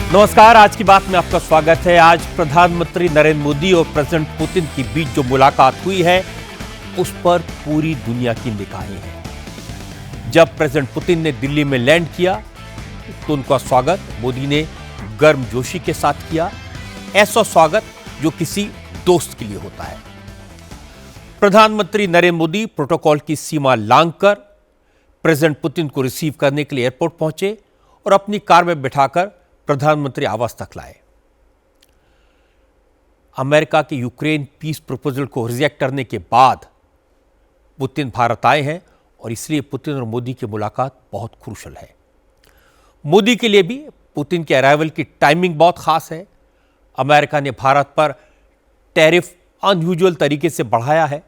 नमस्कार, आज की बात में आपका स्वागत है। आज प्रधानमंत्री नरेंद्र मोदी और प्रेसिडेंट पुतिन के बीच जो मुलाकात हुई है उस पर पूरी दुनिया की निगाहें हैं। जब प्रेसिडेंट पुतिन ने दिल्ली में लैंड किया तो उनका स्वागत मोदी ने गर्मजोशी के साथ किया, ऐसा स्वागत जो किसी दोस्त के लिए होता है। प्रधानमंत्री नरेंद्र मोदी प्रोटोकॉल की सीमा लांघकर प्रेसिडेंट पुतिन को रिसीव करने के लिए एयरपोर्ट पहुंचे और अपनी कार में बिठाकर प्रधानमंत्री आवास तक लाए। अमेरिका के यूक्रेन पीस प्रपोजल को रिजेक्ट करने के बाद पुतिन भारत आए हैं और इसलिए पुतिन और मोदी की मुलाकात बहुत क्रूशल है। मोदी के लिए भी पुतिन के अराइवल की टाइमिंग बहुत खास है। अमेरिका ने भारत पर टैरिफ अनयूजुअल तरीके से बढ़ाया है।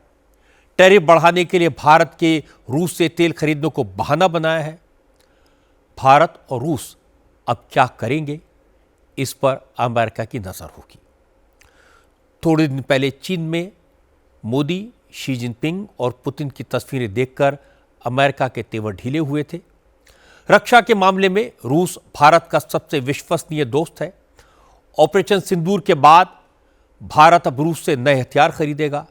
टैरिफ बढ़ाने के लिए भारत के रूस से तेल खरीदने को बहाना बनाया है। भारत और रूस अब क्या करेंगे, इस पर अमेरिका की नजर होगी। थोड़े दिन पहले चीन में मोदी, शी जिनपिंग और पुतिन की तस्वीरें देखकर अमेरिका के तेवर ढीले हुए थे। रक्षा के मामले में रूस भारत का सबसे विश्वसनीय दोस्त है। ऑपरेशन सिंदूर के बाद भारत अब रूस से नए हथियार खरीदेगा।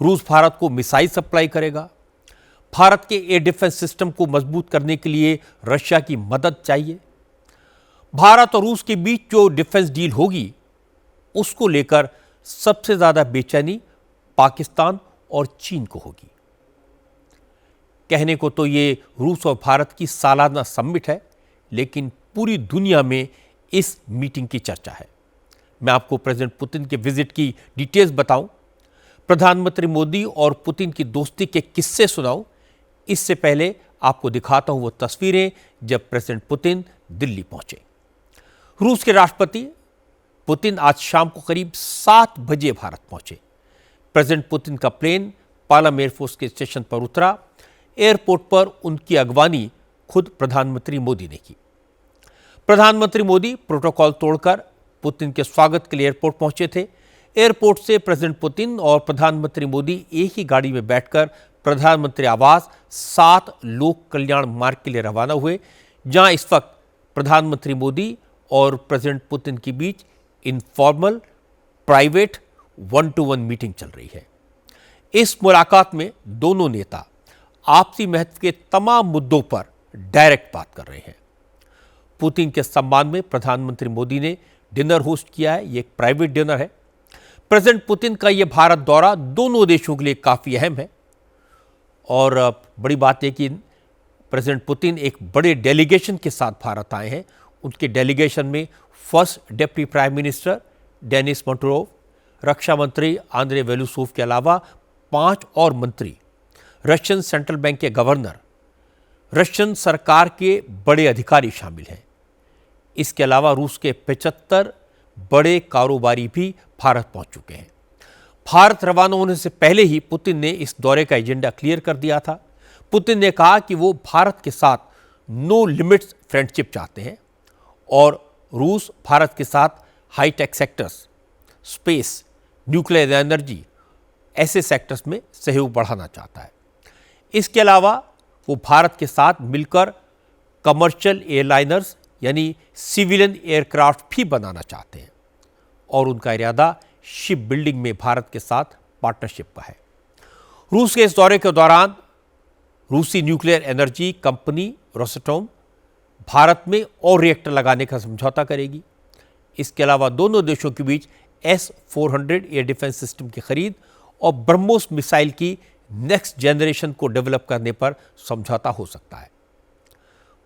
रूस भारत को मिसाइल सप्लाई करेगा। भारत के एयर डिफेंस सिस्टम को मजबूत करने के लिए रशिया की मदद चाहिए। भारत और रूस के बीच जो डिफेंस डील होगी उसको लेकर सबसे ज्यादा बेचैनी पाकिस्तान और चीन को होगी। कहने को तो ये रूस और भारत की सालाना समिट है, लेकिन पूरी दुनिया में इस मीटिंग की चर्चा है। मैं आपको प्रेसिडेंट पुतिन के विजिट की डिटेल्स बताऊं, प्रधानमंत्री मोदी और पुतिन की दोस्ती के किस्से सुनाऊं, इससे पहले आपको दिखाता हूं वो तस्वीरें जब प्रेसिडेंट पुतिन दिल्ली पहुंचे। रूस के राष्ट्रपति पुतिन आज शाम को करीब 7 बजे भारत पहुंचे। प्रेसिडेंट पुतिन का प्लेन पालम एयरफोर्स के स्टेशन पर उतरा। एयरपोर्ट पर उनकी अगवानी खुद प्रधानमंत्री मोदी ने की। प्रधानमंत्री मोदी प्रोटोकॉल तोड़कर पुतिन के स्वागत के लिए एयरपोर्ट पहुंचे थे। एयरपोर्ट से प्रेसिडेंट पुतिन और प्रधानमंत्री मोदी एक ही गाड़ी में बैठकर प्रधानमंत्री आवास 7 लोक कल्याण मार्ग के लिए रवाना हुए, जहां इस वक्त प्रधानमंत्री मोदी और प्रेसिडेंट पुतिन के बीच इनफॉर्मल प्राइवेट 1-to-1 मीटिंग चल रही है। इस मुलाकात में दोनों नेता आपसी महत्व के तमाम मुद्दों पर डायरेक्ट बात कर रहे हैं। पुतिन के सम्मान में प्रधानमंत्री मोदी ने डिनर होस्ट किया है। यह एक प्राइवेट डिनर है। प्रेसिडेंट पुतिन का यह भारत दौरा दोनों देशों के लिए काफी अहम है और बड़ी बात यह कि प्रेसिडेंट पुतिन एक बड़े डेलीगेशन के साथ भारत आए हैं। उनके डेलीगेशन में first deputy prime minister Denis Manturov, रक्षा मंत्री आंद्रे वेलुसोव के अलावा 5 और मंत्री, रशियन सेंट्रल बैंक के गवर्नर, रशियन सरकार के बड़े अधिकारी शामिल हैं। इसके अलावा रूस के 75 बड़े कारोबारी भी भारत पहुंच चुके हैं। भारत रवाना होने से पहले ही पुतिन ने इस दौरे का एजेंडा क्लियर कर दिया था। पुतिन ने कहा कि वो भारत के साथ नो लिमिट्स फ्रेंडशिप चाहते हैं और रूस भारत के साथ hi-tech sectors, space, nuclear energy, ऐसे सेक्टर्स में सहयोग बढ़ाना चाहता है। इसके अलावा वो भारत के साथ मिलकर कमर्शियल एयरलाइनर्स यानी सिविलियन एयरक्राफ्ट भी बनाना चाहते हैं और उनका इरादा शिप बिल्डिंग में भारत के साथ पार्टनरशिप का है। रूस के इस दौरे के दौरान रूसी न्यूक्लियर एनर्जी कंपनी रोसटोम भारत में और रिएक्टर लगाने का समझौता करेगी। इसके अलावा दोनों देशों के बीच S-400 एयर डिफेंस सिस्टम की खरीद और ब्रह्मोस मिसाइल की नेक्स्ट जनरेशन को डेवलप करने पर समझौता हो सकता है।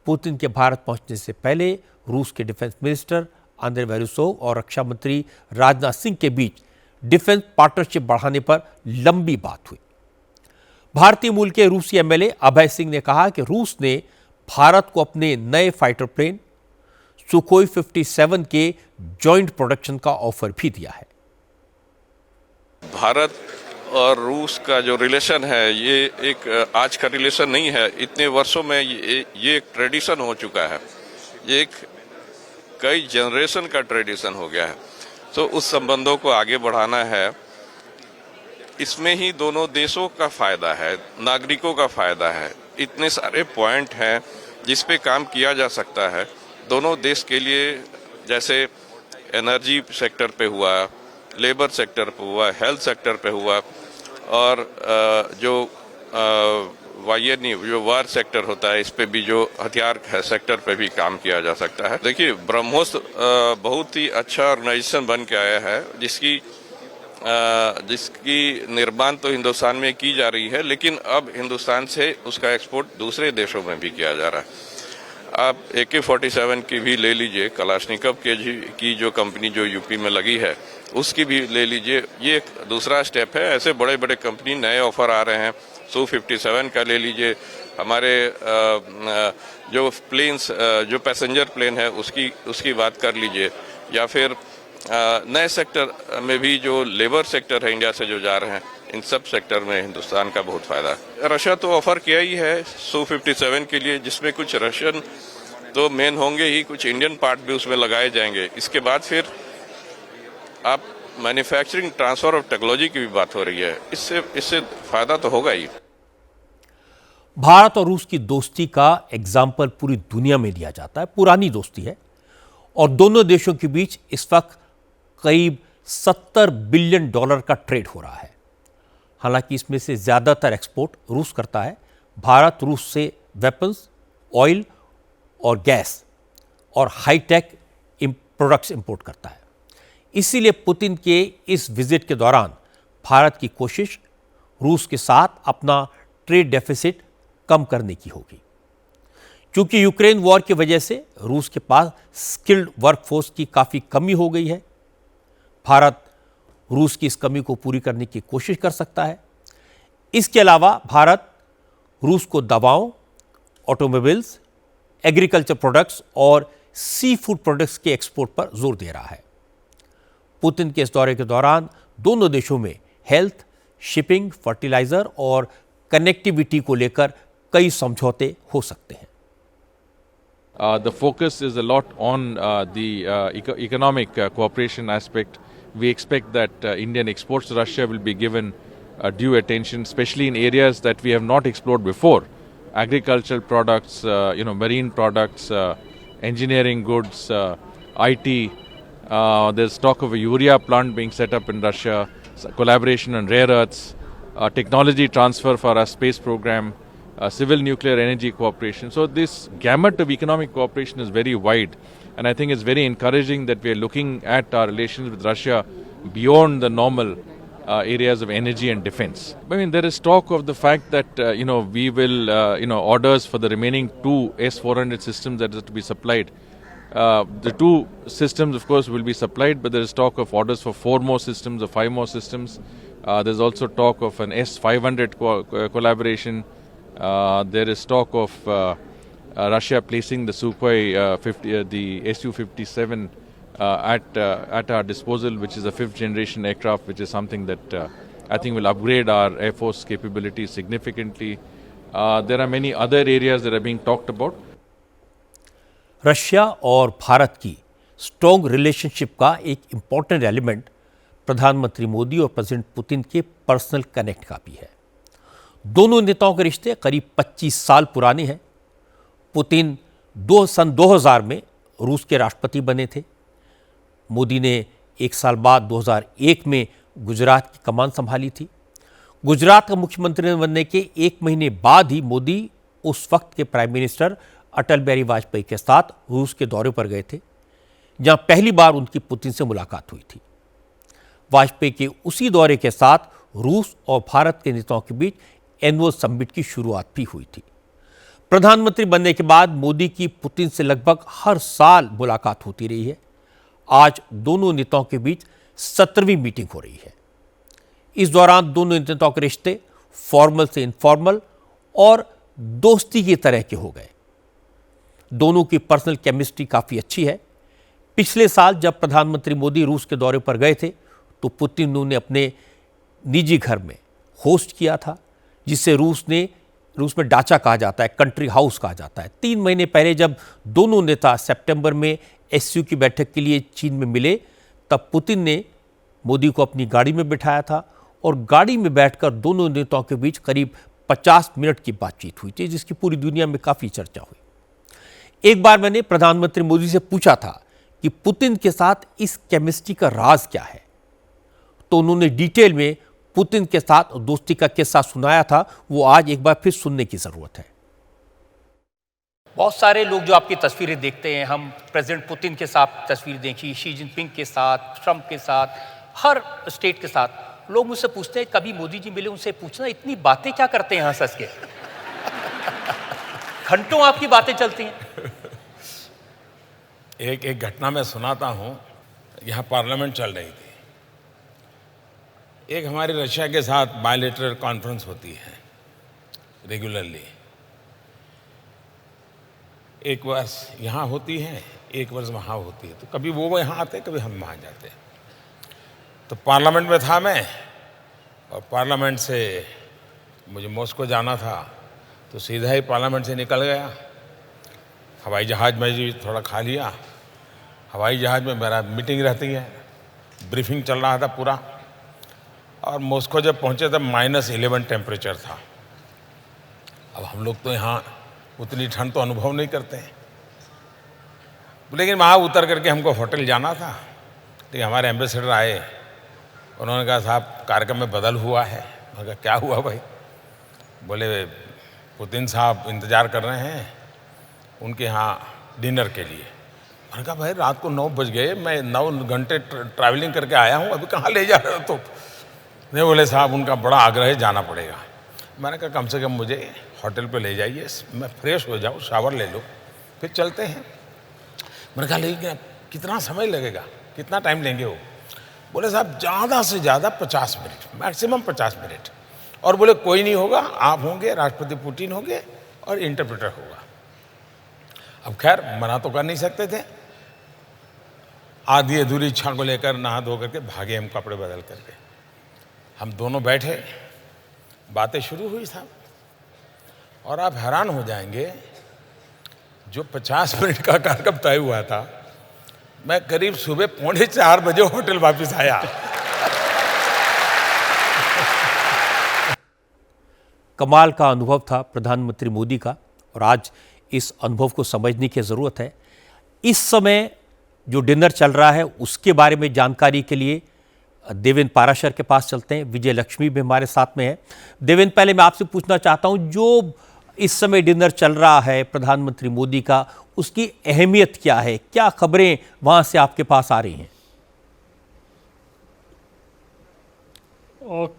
पुतिन के भारत पहुंचने से पहले रूस के डिफेंस मिनिस्टर आंद्रे वेलुसोव और रक्षा मंत्री राजनाथ सिंह के बीच डिफेंस पार्टनरशिप बढ़ाने पर लंबी बात हुई। भारतीय मूल के रूसी एमएलए अभय सिंह ने कहा कि रूस ने भारत को अपने नए फाइटर प्लेन सुखोई 57 के जॉइंट प्रोडक्शन का ऑफर भी दिया है। भारत और रूस का जो रिलेशन है ये एक आज का रिलेशन नहीं है। इतने वर्षों में ये एक ट्रेडिशन हो चुका है। ये एक कई जनरेशन का ट्रेडिशन हो गया है। तो उस संबंधों को आगे बढ़ाना है। इसमें ही दोनों देशों का फायदा है, नागरिकों का फायदा है। इतने सारे पॉइंट हैं जिस पे काम किया जा सकता है। दोनों देश के लिए जैसे एनर्जी सेक्टर पे हुआ, लेबर सेक्टर पे हुआ, हेल्थ सेक्टर पे हुआ, और जो जो वार सेक्टर होता है, इस पे भी, जो हथियार सेक्टर पे भी काम किया जा सकता है। देखिए, ब्रह्मोस बहुत ही अच्छा ऑर्गेनाइजेशन बन के आया है, जिसकी निर्माण तो हिंदुस्तान में की जा रही है, लेकिन अब हिंदुस्तान से उसका एक्सपोर्ट दूसरे देशों में भी किया जा रहा है। आप AK-47 की भी ले लीजिए, कलाशनिकव की जो कंपनी जो यूपी में लगी है उसकी भी ले लीजिए, ये एक दूसरा स्टेप है। ऐसे बड़े बड़े कंपनी नए ऑफर आ रहे हैं। Su-57 का ले लीजिए, हमारे जो प्लेन्स, जो पैसेंजर प्लेन है उसकी बात कर लीजिए, या फिर नए सेक्टर में भी जो लेबर सेक्टर है इंडिया से जो जा रहे हैं, इन सब सेक्टर में हिंदुस्तान का बहुत फायदा है। रशिया तो ऑफर किया ही है Su-57 के लिए, जिसमें कुछ रशियन तो मेन होंगे ही, कुछ इंडियन पार्ट भी उसमें लगाए जाएंगे। इसके बाद फिर आप मैन्युफैक्चरिंग ट्रांसफर ऑफ टेक्नोलॉजी की भी बात हो रही है, इससे फायदा तो होगा ही। भारत और रूस की दोस्ती का एग्जाम्पल पूरी दुनिया में लिया जाता है। पुरानी दोस्ती है और दोनों देशों के बीच इस वक्त करीब $70 बिलियन का ट्रेड हो रहा है। हालांकि इसमें से ज़्यादातर एक्सपोर्ट रूस करता है। भारत रूस से वेपन्स, ऑयल और गैस और हाईटेक प्रोडक्ट्स इंपोर्ट करता है। इसीलिए पुतिन के इस विजिट के दौरान भारत की कोशिश रूस के साथ अपना ट्रेड डेफिसिट कम करने की होगी। क्योंकि यूक्रेन वॉर की वजह से रूस के पास स्किल्ड वर्कफोर्स की काफ़ी कमी हो गई है। भारत रूस की इस कमी को पूरी करने की कोशिश कर सकता है। इसके अलावा भारत रूस को दवाओं, ऑटोमोबाइल्स, एग्रीकल्चर प्रोडक्ट्स और सी फूड प्रोडक्ट्स के एक्सपोर्ट पर जोर दे रहा है। पुतिन के इस दौरे के दौरान दोनों देशों में हेल्थ, शिपिंग, फर्टिलाइजर और कनेक्टिविटी को लेकर कई समझौते हो सकते हैं। The focus is a lot on the economic cooperation aspect. We expect that Indian exports to Russia will be given due attention, especially in areas that we have not explored before. Agricultural products, marine products, engineering goods, IT. There's talk of a urea plant being set up in Russia, collaboration on rare earths, technology transfer for our space program, civil nuclear energy cooperation. So this gamut of economic cooperation is very wide, and I think it's very encouraging that we are looking at our relations with Russia beyond the normal areas of energy and defense. I mean, there is talk of the fact that we will orders for the remaining 2 S-400 systems that are to be supplied. The 2 systems, of course, will be supplied, but there is talk of orders for 4 more systems or 5 more systems. There's also talk of an S-500 collaboration. There is talk of Russia placing the Sukhoi the Su-57 at our disposal, which is a 5th generation aircraft, which is something that I think will upgrade our Air Force capabilities significantly. There are many other areas that are being talked about. Russia और भारत की strong relationship का एक important element प्रधानमंत्री मोदी और president Putin के personal connect का भी है। दोनों नेताओं के रिश्ते करीब 25 साल पुराने हैं। पुतिन सन 2000 में रूस के राष्ट्रपति बने थे। मोदी ने 1 साल बाद 2001 में गुजरात की कमान संभाली थी। गुजरात का मुख्यमंत्री बनने के 1 महीने बाद ही मोदी उस वक्त के प्राइम मिनिस्टर अटल बिहारी वाजपेयी के साथ रूस के दौरे पर गए थे, जहां पहली बार उनकी पुतिन से मुलाकात हुई थी। वाजपेयी के उसी दौरे के साथ रूस और भारत के नेताओं के बीच एनुअल समिट की शुरुआत भी हुई थी। प्रधानमंत्री बनने के बाद मोदी की पुतिन से लगभग हर साल मुलाकात होती रही है। आज दोनों नेताओं के बीच 17वीं मीटिंग हो रही है। इस दौरान दोनों नेताओं के रिश्ते फॉर्मल से इनफॉर्मल और दोस्ती की तरह के हो गए। दोनों की पर्सनल केमिस्ट्री काफ़ी अच्छी है। पिछले साल जब प्रधानमंत्री मोदी रूस के दौरे पर गए थे तो पुतिन ने उन्हें अपने निजी घर में होस्ट किया था, जिसे रूस में डाचा कहा जाता है, कंट्री हाउस कहा जाता है। 3 महीने पहले जब दोनों नेता सितंबर में SCO की बैठक के लिए चीन में मिले, तब पुतिन ने मोदी को अपनी गाड़ी में बिठाया था और गाड़ी में बैठकर दोनों नेताओं के बीच करीब 50 मिनट की बातचीत हुई थी, जिसकी पूरी दुनिया में काफ़ी चर्चा हुई। एक बार मैंने प्रधानमंत्री मोदी से पूछा था कि कि पुतिन के साथ इस केमिस्ट्री का राज क्या है, तो उन्होंने डिटेल में पुतिन के साथ दोस्ती का किस्सा सुनाया था। वो आज एक बार फिर सुनने की जरूरत है। बहुत सारे लोग जो आपकी तस्वीरें देखते हैं, हम प्रेसिडेंट पुतिन के साथ तस्वीर देखी, शी जिनपिंग के साथ, ट्रंप के साथ, हर स्टेट के साथ। लोग मुझसे पूछते हैं कभी मोदी जी मिले, उनसे पूछना इतनी बातें क्या करते हैं हंस हंस के। घंटों आपकी बातें चलती हैं। एक घटना मैं सुनाता हूं। यहाँ पार्लियामेंट चल रही थी। एक हमारी रशिया के साथ बायलैटरल कॉन्फ्रेंस होती है रेगुलरली। एक वर्ष यहाँ होती है, एक वर्ष वहाँ होती है। तो कभी वो यहाँ आते, कभी हम वहाँ जाते। तो पार्लियामेंट में था मैं, और पार्लियामेंट से मुझे मॉस्को जाना था, तो सीधा ही पार्लियामेंट से निकल गया। हवाई जहाज़ में जी थोड़ा खा लिया। हवाई जहाज़ में मेरा मीटिंग रहती है, ब्रीफिंग चल रहा था पूरा। और मॉस्को जब पहुँचे तब -11 टेम्परेचर था। अब हम लोग तो यहाँ उतनी ठंड तो अनुभव नहीं करते हैं, लेकिन वहाँ उतर करके हमको होटल जाना था। तो हमारे एम्बेसडर आए, उन्होंने कहा साहब कार्यक्रम में बदल हुआ है। मैंने कहा क्या हुआ भाई? बोले पुतिन साहब इंतज़ार कर रहे हैं उनके यहाँ डिनर के लिए। मैंने कहा भाई रात को 9 बज गए, मैं 9 घंटे ट्रैवलिंग करके आया हूँ, अभी कहाँ ले जा रहे हो? तो नहीं, बोले साहब उनका बड़ा आग्रह है, जाना पड़ेगा। मैंने कहा कम से कम मुझे होटल पे ले जाइए, मैं फ्रेश हो जाऊँ, शावर ले लो, फिर चलते हैं। मैंने कहा लेकिन कितना समय लगेगा, कितना टाइम लेंगे वो? बोले साहब ज़्यादा से ज़्यादा 50 मिनट, मैक्सिमम 50 मिनट। और बोले कोई नहीं होगा, आप होंगे, राष्ट्रपति पुतिन होंगे और इंटरप्रेटर होगा। अब खैर मना तो कर नहीं सकते थे। आधी अधूरी इच्छा को लेकर नहा धो करके भागे हम, कपड़े बदल करके। हम दोनों बैठे, बातें शुरू हुई साहब, और आप हैरान हो जाएंगे, जो 50 मिनट का कार्यक्रम तय हुआ था, मैं करीब सुबह 3:45 बजे होटल वापस आया। कमाल का अनुभव था प्रधानमंत्री मोदी का, और आज इस अनुभव को समझने की ज़रूरत है। इस समय जो डिनर चल रहा है उसके बारे में जानकारी के लिए देवेंद्र पाराशर के पास चलते हैं। विजय लक्ष्मी भी हमारे साथ में है। देवेंद्र, पहले मैं आपसे पूछना चाहता हूं, जो इस समय डिनर चल रहा है प्रधानमंत्री मोदी का, उसकी अहमियत क्या है? क्या खबरें वहां से आपके पास आ रही हैं? और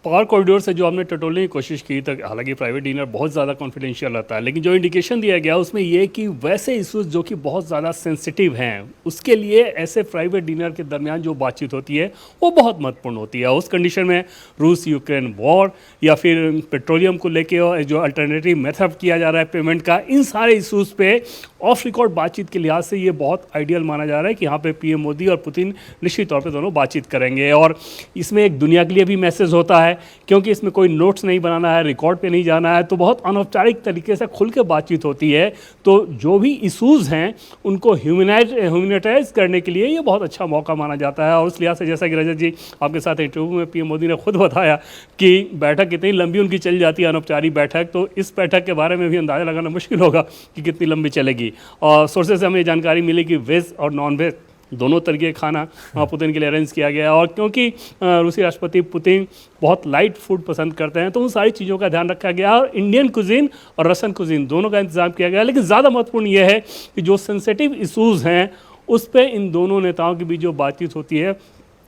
पावर कॉरिडोर से जो हमने टटोलने की कोशिश की, तक हालांकि प्राइवेट डिनर बहुत ज़्यादा कॉन्फिडेंशियल रहता है, लेकिन जो इंडिकेशन दिया गया उसमें ये कि वैसे इशूज़ जो कि बहुत ज़्यादा सेंसिटिव हैं, उसके लिए ऐसे प्राइवेट डिनर के दरमियान जो बातचीत होती है वो बहुत महत्वपूर्ण होती है। उस कंडीशन में रूस यूक्रेन वॉर या फिर पेट्रोलियम को लेके जो अल्टरनेटिव मेथड किया जा रहा है पेमेंट का, इन सारे इशूज़ पे ऑफ रिकॉर्ड बातचीत के लिहाज से ये बहुत आइडियल माना जा रहा है कि यहाँ पे पीएम मोदी और पुतिन निश्चित तौर पे दोनों बातचीत करेंगे। और इसमें एक दुनिया के लिए भी मैसेज होता है, क्योंकि इसमें कोई नोट्स नहीं बनाना है, रिकॉर्ड पे नहीं जाना है, तो बहुत अनौपचारिक तरीके से खुल के बातचीत होती है। तो जो भी इशूज़ हैं उनको ह्यूमैनिटाइज करने के लिए ये बहुत अच्छा मौका माना जाता है। और उस लिहाज से जैसा कि रजत जी आपके साथ इंटरव्यू में पीएम मोदी ने खुद बताया कि बैठक कितनी लंबी उनकी चल जाती है, अनौपचारिक बैठक, तो इस बैठक के बारे में भी अंदाज़ा लगाना मुश्किल होगा कि कितनी लंबी चलेगी। और सोर्सेज से हमें जानकारी मिली कि वेज और नॉन वेज दोनों तरह के खाना पुतिन के लिए अरेंज किया गया है। और क्योंकि रूसी राष्ट्रपति पुतिन बहुत लाइट फूड पसंद करते हैं, तो उन सारी चीज़ों का ध्यान रखा गया और इंडियन कुजीन और रशियन कुजीन दोनों का इंतजाम किया गया। लेकिन ज़्यादा महत्वपूर्ण यह है कि जो सेंसिटिव इशूज़ हैं उस पर इन दोनों नेताओं के बीच जो बातचीत होती है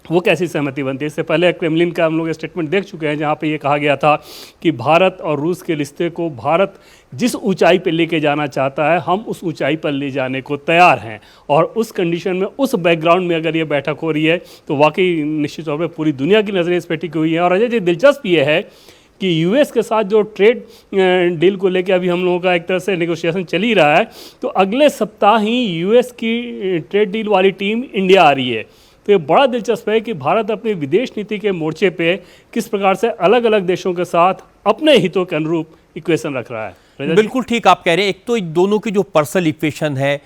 वो कैसी सहमति बनती है। इससे पहले क्रेमलिन का हम लोग स्टेटमेंट देख चुके हैं, जहाँ पे ये कहा गया था कि भारत और रूस के रिश्ते को भारत जिस ऊंचाई पे लेके जाना चाहता है, हम उस ऊंचाई पर ले जाने को तैयार हैं। और उस कंडीशन में, उस बैकग्राउंड में अगर ये बैठक हो रही है तो वाकई निश्चित तौर पर पूरी दुनिया की नज़रें इस पर टिकी हुई हैं। और अजय जी, दिलचस्प ये है कि यूएस के साथ जो ट्रेड डील को लेकर अभी हम लोगों का एक तरह से नेगोशिएशन चल ही रहा है, तो अगले सप्ताह ही यूएस की ट्रेड डील वाली टीम इंडिया आ रही है। तो ये बड़ा दिलचस्प है कि भारत अपनी विदेश नीति के मोर्चे पे किस प्रकार से अलग अलग देशों के साथ अपने हितों के अनुरूप इक्वेशन रख रहा है। बिल्कुल ठीक आप कह रहे हैं। एक तो दोनों की जो पर्सनल इक्वेशन है,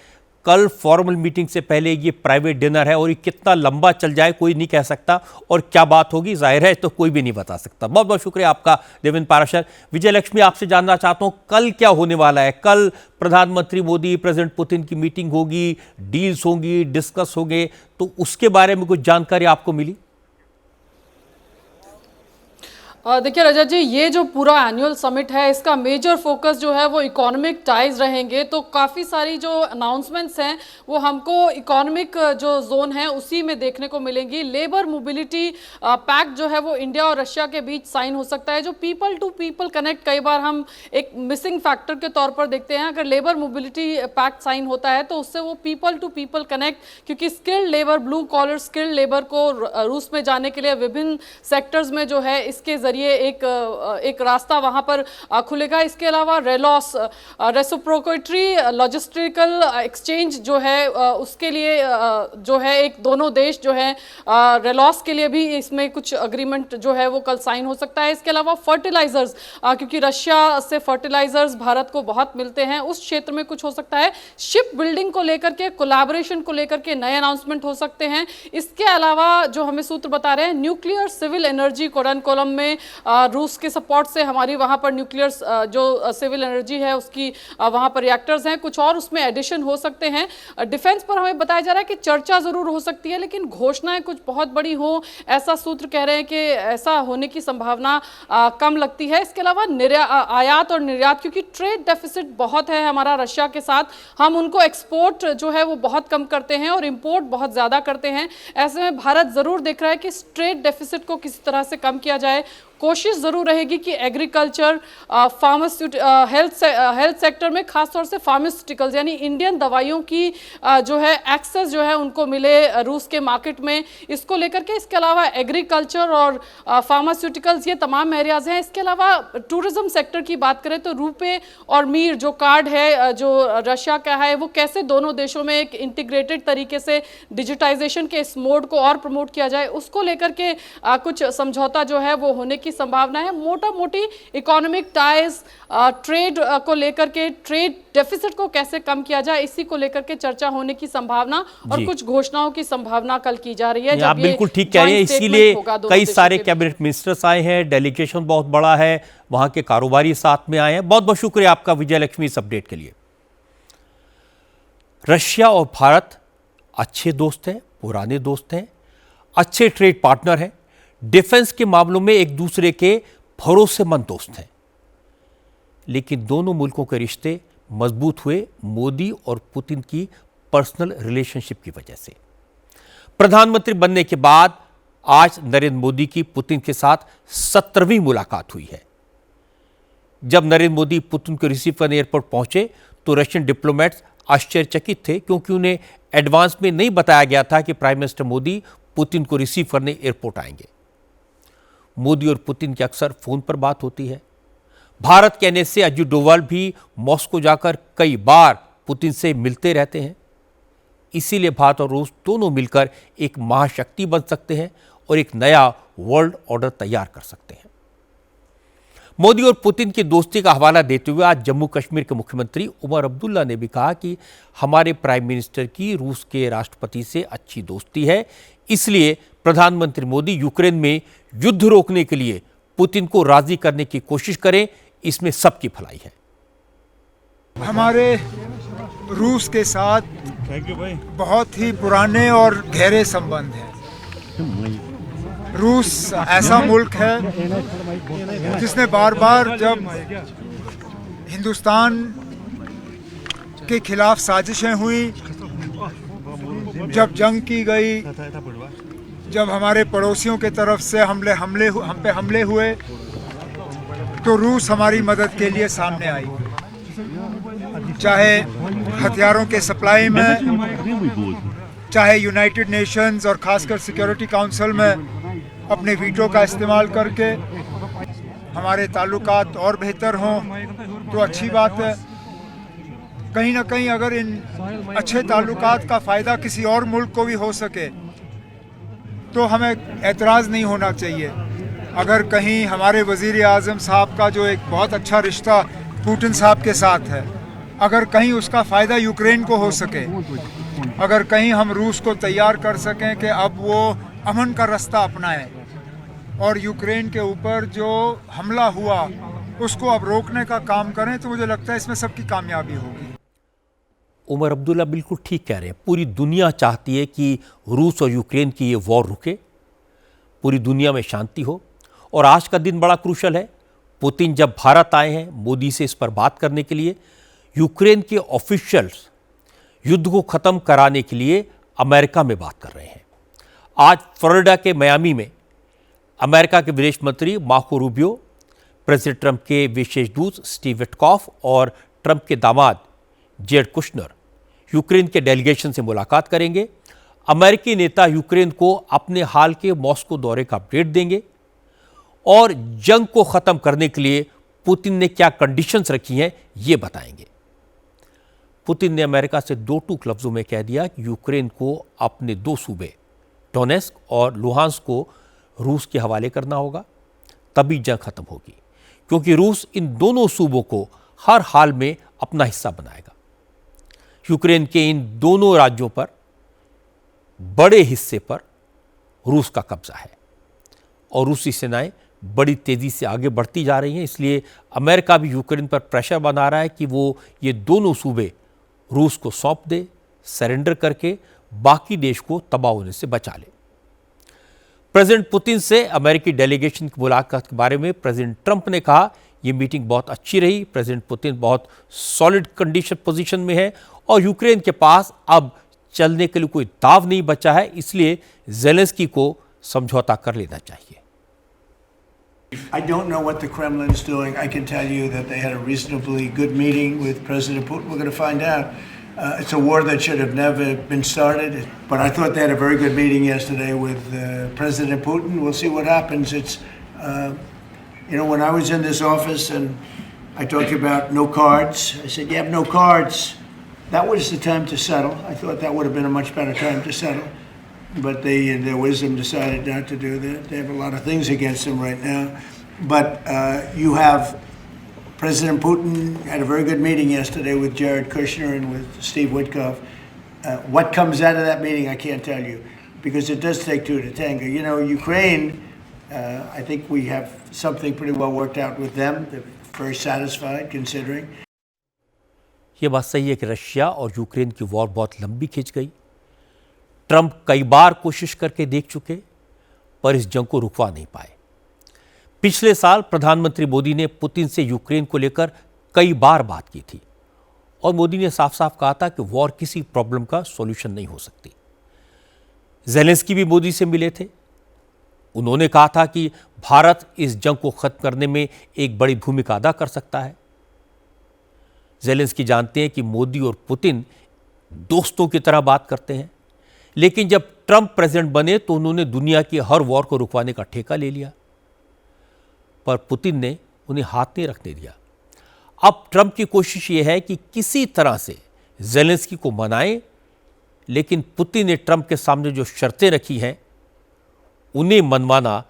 कल फॉर्मल मीटिंग से पहले ये प्राइवेट डिनर है और ये कितना लंबा चल जाए कोई नहीं कह सकता, और क्या बात होगी जाहिर है तो कोई भी नहीं बता सकता। बहुत बहुत शुक्रिया आपका देवेंद्र पाराशर। विजय लक्ष्मी, आपसे जानना चाहता हूं कल क्या होने वाला है? कल प्रधानमंत्री मोदी प्रेसिडेंट पुतिन की मीटिंग होगी, डील्स होंगी, डिस्कस होंगे, तो उसके बारे में कुछ जानकारी आपको मिली? देखिए रजत जी, ये जो पूरा एनुअल समिट है इसका मेजर फोकस जो है वो इकोनॉमिक टाइज रहेंगे। तो काफ़ी सारी जो अनाउंसमेंट्स हैं वो हमको इकोनॉमिक जो जोन है उसी में देखने को मिलेंगी। लेबर मोबिलिटी पैक्ट जो है वो इंडिया और रशिया के बीच साइन हो सकता है। जो पीपल टू पीपल कनेक्ट कई बार हम एक मिसिंग फैक्टर के तौर पर देखते हैं। अगर लेबर मोबिलिटी पैक्ट साइन होता है तो उससे वो पीपल टू पीपल कनेक्ट, क्योंकि skilled labour, blue collar skilled labour को रूस में जाने के लिए विभिन्न सेक्टर्स में जो है इसके जरिए एक रास्ता वहां पर खुलेगा। इसके अलावा रेलॉस, रेसिप्रोकेटरी लॉजिस्टिकल एक्सचेंज जो है उसके लिए जो है एक दोनों देश जो है रेलॉस के लिए भी इसमें कुछ अग्रीमेंट जो है वो कल साइन हो सकता है। इसके अलावा फर्टिलाइजर्स, क्योंकि रशिया से फर्टिलाइजर्स भारत को बहुत मिलते हैं, उस क्षेत्र में कुछ हो सकता है। शिप बिल्डिंग को लेकर के, कोलैबोरेशन को लेकर के नए अनाउंसमेंट हो सकते हैं। इसके अलावा जो हमें सूत्र बता रहे हैं, न्यूक्लियर सिविल एनर्जी कोरनकोलम में रूस के सपोर्ट से हमारी वहां पर न्यूक्लियर जो सिविल एनर्जी है उसकी वहां पर रिएक्टर्स हैं, कुछ और उसमें एडिशन हो सकते हैं। डिफेंस पर हमें बताया जा रहा है कि चर्चा जरूर हो सकती है, लेकिन घोषणाएं कुछ बहुत बड़ी हो ऐसा सूत्र कह रहे हैं कि ऐसा होने की संभावना कम लगती है। इसके अलावा आयात और निर्यात, क्योंकि ट्रेड डेफिसिट बहुत है हमारा रशिया के साथ, हम उनको एक्सपोर्ट जो है वो बहुत कम करते हैं और इंपोर्ट बहुत ज़्यादा करते हैं। ऐसे में भारत ज़रूर देख रहा है कि ट्रेड डेफिसिट को किसी तरह से कम किया जाए। कोशिश ज़रूर रहेगी कि एग्रीकल्चर, हेल्थ सेक्टर में खासतौर से फार्मास्यूटिकल्स यानी इंडियन दवाइयों की जो है एक्सेस जो है उनको मिले रूस के मार्केट में, इसको लेकर के। इसके अलावा एग्रीकल्चर और फार्मास्यूटिकल्स ये तमाम एरियाज हैं। इसके अलावा टूरिज्म सेक्टर की बात करें तो रुपे और मीर जो कार्ड है जो रशिया का है, वो कैसे दोनों देशों में एक इंटीग्रेटेड तरीके से डिजिटाइजेशन के इस मोड को और प्रमोट किया जाए, उसको लेकर के कुछ समझौता जो है वो होने की संभावना है। मोटा मोटी इकोनॉमिक टाइज, ट्रेड को लेकर के, ट्रेड डेफिसिट को कैसे कम किया जाए, इसी को लेकर के चर्चा होने की संभावना और कुछ घोषणाओं की संभावना कल की जा रही है। आप बिल्कुल ठीक कह रहे हैं, इसीलिए कई सारे कैबिनेट मिनिस्टर्स आए हैं, डेलीगेशन बहुत बड़ा है, वहां के कारोबारी साथ में आए हैं। बहुत बहुत शुक्रिया आपका विजय लक्ष्मी इस अपडेट के लिए। रशिया और भारत अच्छे दोस्त हैं, पुराने दोस्त हैं, अच्छे ट्रेड पार्टनर हैं, डिफेंस के मामलों में एक दूसरे के भरोसेमंद दोस्त हैं। लेकिन दोनों मुल्कों के रिश्ते मजबूत हुए मोदी और पुतिन की पर्सनल रिलेशनशिप की वजह से। प्रधानमंत्री बनने के बाद आज नरेंद्र मोदी की पुतिन के साथ 17वीं मुलाकात हुई है। जब नरेंद्र मोदी पुतिन को रिसीव करने एयरपोर्ट पहुंचे तो रशियन डिप्लोमेट्स आश्चर्यचकित थे, क्योंकि उन्हें एडवांस में नहीं बताया गया था कि प्राइम मिनिस्टर मोदी पुतिन को रिसीव करने एयरपोर्ट आएंगे। मोदी और पुतिन की अक्सर फोन पर बात होती है। भारत कहने से अजित डोवाल भी मॉस्को जाकर कई बार पुतिन से मिलते रहते हैं। इसीलिए भारत और रूस दोनों मिलकर एक महाशक्ति बन सकते हैं और एक नया वर्ल्ड ऑर्डर तैयार कर सकते हैं। मोदी और पुतिन की दोस्ती का हवाला देते हुए आज जम्मू कश्मीर के मुख्यमंत्री उमर अब्दुल्ला ने भी कहा कि हमारे प्राइम मिनिस्टर की रूस के राष्ट्रपति से अच्छी दोस्ती है, इसलिए प्रधानमंत्री मोदी यूक्रेन में युद्ध रोकने के लिए पुतिन को राजी करने की कोशिश करें, इसमें सबकी भलाई है। हमारे रूस के साथ बहुत ही पुराने और गहरे संबंध हैं। रूस ऐसा मुल्क है जिसने बार बार जब हिंदुस्तान के खिलाफ साजिशें हुई, जब जंग की गई, जब हमारे पड़ोसियों के तरफ से हम पे हमले हुए, तो रूस हमारी मदद के लिए सामने आई, चाहे हथियारों के सप्लाई में, चाहे यूनाइटेड नेशंस और खासकर सिक्योरिटी काउंसिल में अपने वीटो का इस्तेमाल करके। हमारे ताल्लुकात और बेहतर हों तो अच्छी बात है। कहीं ना कहीं अगर इन अच्छे ताल्लुकात का फ़ायदा किसी और मुल्क को भी हो सके तो हमें एतराज़ नहीं होना चाहिए। अगर कहीं हमारे वज़ीर आज़म साहब का जो एक बहुत अच्छा रिश्ता पुतिन साहब के साथ है, अगर कहीं उसका फ़ायदा यूक्रेन को हो सके, अगर कहीं हम रूस को तैयार कर सकें कि अब वो अमन का रास्ता अपनाए और यूक्रेन के ऊपर जो हमला हुआ उसको अब रोकने का काम करें, तो मुझे लगता है इसमें सबकी कामयाबी होगी। उमर अब्दुल्ला बिल्कुल ठीक कह रहे हैं। पूरी दुनिया चाहती है कि रूस और यूक्रेन की ये वॉर रुके, पूरी दुनिया में शांति हो। और आज का दिन बड़ा क्रूशल है। पुतिन जब भारत आए हैं मोदी से इस पर बात करने के लिए, यूक्रेन के ऑफिशियल्स युद्ध को ख़त्म कराने के लिए अमेरिका में बात कर रहे हैं। आज फ्लोरिडा के मियामी में अमेरिका के विदेश मंत्री मार्को रूबियो, प्रेसिडेंट ट्रंप के विशेष दूत स्टीव विटकॉफ और ट्रंप के दामाद जेरेड कुशनर यूक्रेन के डेलीगेशन से मुलाकात करेंगे। अमेरिकी नेता यूक्रेन को अपने हाल के मॉस्को दौरे का अपडेट देंगे और जंग को ख़त्म करने के लिए पुतिन ने क्या कंडीशंस रखी हैं ये बताएंगे। पुतिन ने अमेरिका से दो टूक लफ्ज़ों में कह दिया कि यूक्रेन को अपने दो सूबे डोनेस्क और लुहांस्क को रूस के हवाले करना होगा, तभी जंग खत्म होगी, क्योंकि रूस इन दोनों सूबों को हर हाल में अपना हिस्सा बनाएगा। यूक्रेन के इन दोनों राज्यों पर बड़े हिस्से पर रूस का कब्जा है और रूसी सेनाएं बड़ी तेज़ी से आगे बढ़ती जा रही हैं। इसलिए अमेरिका भी यूक्रेन पर प्रेशर बना रहा है कि वो ये दोनों सूबे रूस को सौंप दे, सरेंडर करके बाकी देश को तबाह होने से बचा ले। प्रेसिडेंट पुतिन से अमेरिकी डेलीगेशन की मुलाकात के बारे में प्रेसिडेंट ट्रंप ने कहा ये मीटिंग बहुत अच्छी रही। प्रेसिडेंट पुतिन बहुत सॉलिड कंडीशन पोजीशन में है और यूक्रेन के पास अब चलने के लिए कोई दाव नहीं बचा है, इसलिए ज़ेलेंस्की को समझौता कर लेना चाहिए। I don't know what the Kremlin is doing. I can tell you that they had a reasonably good meeting with President Putin. We're going to find out. It's a war that should have never been started. But I thought they had a very good meeting yesterday with President Putin. We'll see what happens. It's, when I was in this office and I talked about no cards, I said, you have no cards. That was the time to settle. I thought that would have been a much better time to settle. But they, in their wisdom, decided not to do that. They have a lot of things against them right now. But you have President Putin had a very good meeting yesterday with Jared Kushner and with Steve Witkoff. What comes out of that meeting, I can't tell you, because it does take two to tango. Ukraine, I think we have something pretty well worked out with them. They're very satisfied, considering. ये बात सही है कि Russia और Ukraine की war बहुत लंबी खिंच गई। ट्रंप कई बार कोशिश करके देख चुके, पर इस जंग को रुकवा नहीं पाए। पिछले साल प्रधानमंत्री मोदी ने पुतिन से यूक्रेन को लेकर कई बार बात की थी और मोदी ने साफ साफ कहा था कि वॉर किसी प्रॉब्लम का सॉल्यूशन नहीं हो सकती। ज़ेलेंस्की भी मोदी से मिले थे। उन्होंने कहा था कि भारत इस जंग को खत्म करने में एक बड़ी भूमिका अदा कर सकता है। ज़ेलेंस्की जानते हैं कि मोदी और पुतिन दोस्तों की तरह बात करते हैं, लेकिन जब ट्रंप प्रेसिडेंट बने तो उन्होंने दुनिया की हर वॉर को रुकवाने का ठेका ले लिया, पर पुतिन ने उन्हें हाथ नहीं रखने दिया। अब ट्रंप की कोशिश ये है कि किसी तरह से ज़ेलेंस्की को मनाएं, लेकिन पुतिन ने ट्रंप के सामने जो शर्तें रखी हैं उन्हें मनवाना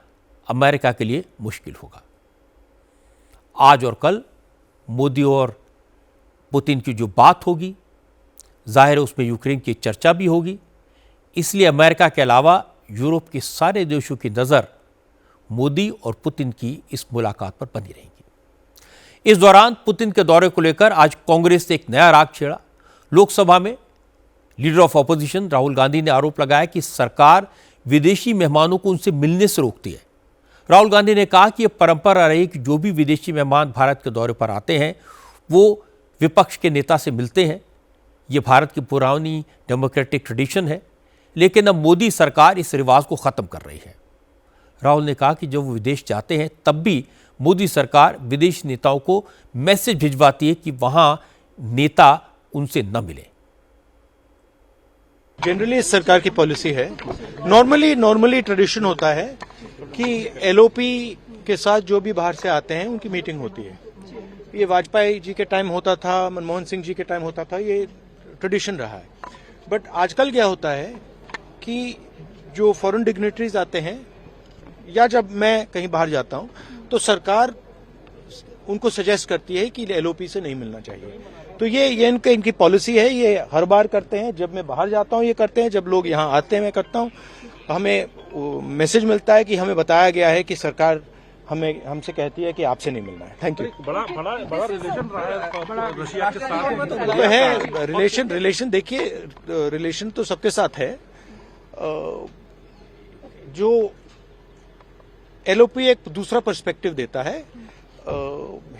अमेरिका के लिए मुश्किल होगा। आज और कल मोदी और पुतिन की जो बात होगी, जाहिर है उसमें यूक्रेन की चर्चा भी होगी। इसलिए अमेरिका के अलावा यूरोप के सारे देशों की नज़र मोदी और पुतिन की इस मुलाकात पर बनी रहेगी। इस दौरान पुतिन के दौरे को लेकर आज कांग्रेस ने एक नया राग छेड़ा। लोकसभा में leader of opposition Rahul Gandhi ने आरोप लगाया कि सरकार विदेशी मेहमानों को उनसे मिलने से रोकती है। राहुल गांधी ने कहा कि यह परंपरा रही कि जो भी विदेशी मेहमान भारत के दौरे पर आते हैं वो विपक्ष के नेता से मिलते हैं। ये भारत की पुरानी डेमोक्रेटिक ट्रेडिशन है, लेकिन अब मोदी सरकार इस रिवाज को ख़त्म कर रही है। राहुल ने कहा कि जब वो विदेश जाते हैं तब भी मोदी सरकार विदेशी नेताओं को मैसेज भिजवाती है कि वहाँ नेता उनसे न मिले। जनरली इस सरकार की पॉलिसी है, नॉर्मली ट्रेडिशन होता है कि एलओपी के साथ जो भी बाहर से आते हैं उनकी मीटिंग होती है। ये वाजपेयी जी के टाइम होता था, मनमोहन सिंह जी के टाइम होता था, ये ट्रेडिशन रहा है। बट आजकल क्या होता है कि जो फॉरेन डिग्नेटरीज आते हैं या जब मैं कहीं बाहर जाता हूं तो सरकार उनको सजेस्ट करती है कि एलओपी से नहीं मिलना चाहिए। तो ये इनकी पॉलिसी है, ये हर बार करते हैं। जब मैं बाहर जाता हूँ ये करते हैं, जब लोग यहाँ आते हैं मैं करता हूँ। हमें मैसेज मिलता है कि हमें बताया गया है कि सरकार हमसे कहती है कि आपसे नहीं मिलना है। Thank you. बड़ा रिलेशन रहा है रशिया के साथ तो है रिलेशन देखिए, रिलेशन तो सबके साथ है। जो एलओपी एक दूसरा पर्सपेक्टिव देता है।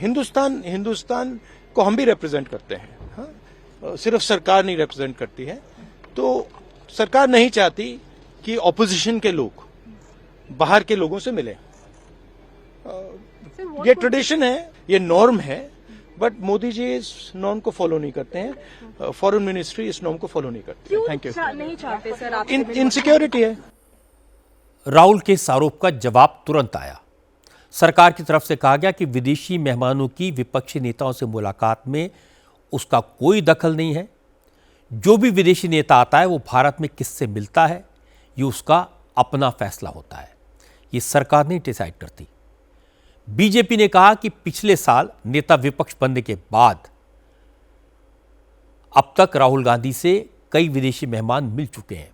हिंदुस्तान को हम भी रिप्रेजेंट करते हैं, हाँ? सिर्फ सरकार नहीं रिप्रेजेंट करती है। तो सरकार नहीं चाहती कि ऑपोजिशन के लोग बाहर के लोगों से मिले। ये ट्रेडिशन है, ये नॉर्म है, बट मोदी जी इस नॉर्म को फॉलो नहीं करते हैं। फॉरेन मिनिस्ट्री इस नॉर्म को फॉलो नहीं करती है। Thank you. नहीं चाहते सर आप? इनसिक्योरिटी है। राहुल के इस आरोप का जवाब तुरंत आया। सरकार की तरफ से कहा गया कि विदेशी मेहमानों की विपक्षी नेताओं से मुलाकात में उसका कोई दखल नहीं है। जो भी विदेशी नेता आता है वो भारत में किससे मिलता है ये उसका अपना फैसला होता है, ये सरकार नहीं डिसाइड करती। बीजेपी ने कहा कि पिछले साल नेता विपक्ष बनने के बाद अब तक राहुल गांधी से कई विदेशी मेहमान मिल चुके हैं।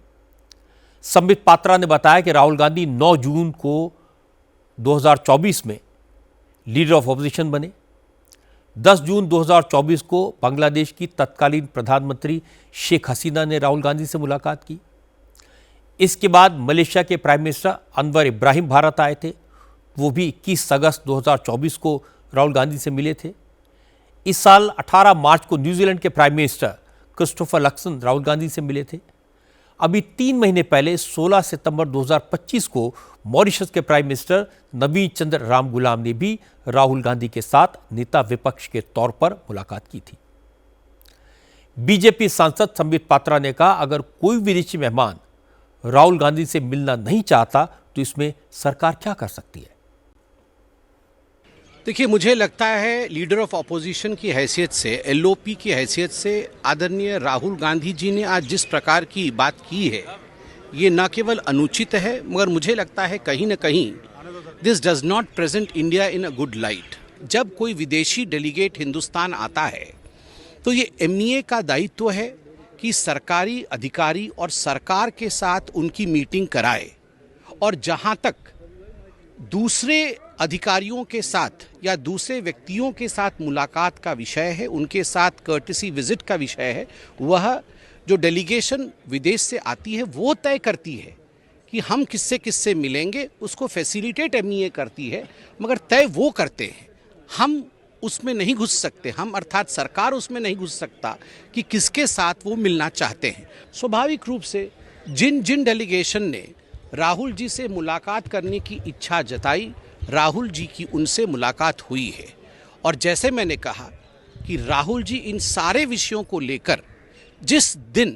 संबित पात्रा ने बताया कि राहुल गांधी 9 जून को 2024 में लीडर ऑफ ऑपोजिशन बने। 10 जून 2024 को बांग्लादेश की तत्कालीन प्रधानमंत्री शेख हसीना ने राहुल गांधी से मुलाकात की। इसके बाद मलेशिया के प्राइम मिनिस्टर अनवर इब्राहिम भारत आए थे, वो भी 21 अगस्त 2024 को राहुल गांधी से मिले थे। इस साल 18 मार्च को न्यूजीलैंड के prime minister Christopher Luxon Rahul Gandhi से मिले थे। अभी 3 महीने पहले 16 सितंबर 2025 को मॉरिशस के प्राइम मिनिस्टर नवीन चंद्र रामगुलाम ने भी राहुल गांधी के साथ नेता विपक्ष के तौर पर मुलाकात की थी। बीजेपी सांसद संबित पात्रा ने कहा, अगर कोई विदेशी मेहमान राहुल गांधी से मिलना नहीं चाहता तो इसमें सरकार क्या कर सकती है? देखिए, मुझे लगता है लीडर ऑफ ऑपोजिशन की हैसियत से, एलओपी की हैसियत से आदरणीय राहुल गांधी जी ने आज जिस प्रकार की बात की है ये न केवल अनुचित है, मगर मुझे लगता है कहीं न कहीं this does not present India in a good light. जब कोई विदेशी डेलीगेट हिंदुस्तान आता है तो ये एमईए का दायित्व है कि सरकारी अधिकारी और सरकार के साथ उनकी मीटिंग कराए, और जहां तक दूसरे अधिकारियों के साथ या दूसरे व्यक्तियों के साथ मुलाकात का विषय है, उनके साथ कर्टेसी विजिट का विषय है, वह जो डेलीगेशन विदेश से आती है वो तय करती है कि हम किससे किससे मिलेंगे। उसको फैसिलिटेट एमईए करती है, मगर तय वो करते हैं। हम उसमें नहीं घुस सकते, हम अर्थात सरकार उसमें नहीं घुस सकता कि किसके साथ वो मिलना चाहते हैं। स्वाभाविक रूप से जिन डेलीगेशन ने राहुल जी से मुलाकात करने की इच्छा जताई, राहुल जी की उनसे मुलाकात हुई है। और जैसे मैंने कहा कि राहुल जी इन सारे विषयों को लेकर जिस दिन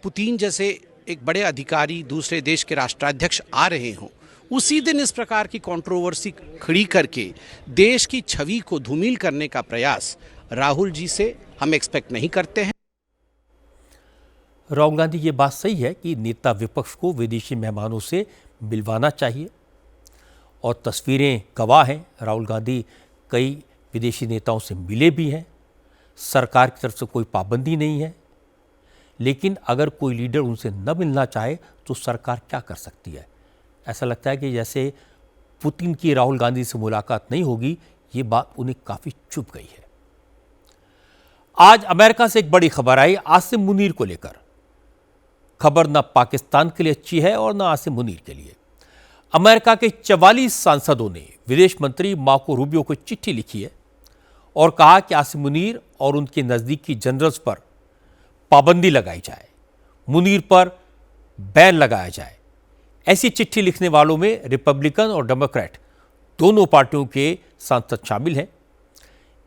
पुतिन जैसे एक बड़े अधिकारी दूसरे देश के राष्ट्राध्यक्ष आ रहे हों, उसी दिन इस प्रकार की कंट्रोवर्सी खड़ी करके देश की छवि को धूमिल करने का प्रयास राहुल जी से हम एक्सपेक्ट नहीं करते हैं। राहुल गांधी ये बात सही है कि नेता विपक्ष को विदेशी मेहमानों से मिलवाना चाहिए, और तस्वीरें गवाह हैं। राहुल गांधी कई विदेशी नेताओं से मिले भी हैं। सरकार की तरफ से कोई पाबंदी नहीं है, लेकिन अगर कोई लीडर उनसे न मिलना चाहे तो सरकार क्या कर सकती है? ऐसा लगता है कि जैसे पुतिन की राहुल गांधी से मुलाकात नहीं होगी, ये बात उन्हें काफ़ी चुभ गई है। आज अमेरिका से एक बड़ी खबर आई आसिम मुनीर को लेकर। खबर न पाकिस्तान के लिए अच्छी है और न आसिम मुनीर के लिए। अमेरिका के 44 सांसदों ने विदेश मंत्री मार्को रूबियो को चिट्ठी लिखी है और कहा कि आसिम मुनीर और उनके नज़दीकी जनरल्स पर पाबंदी लगाई जाए, मुनीर पर बैन लगाया जाए। ऐसी चिट्ठी लिखने वालों में रिपब्लिकन और डेमोक्रेट दोनों पार्टियों के सांसद शामिल हैं।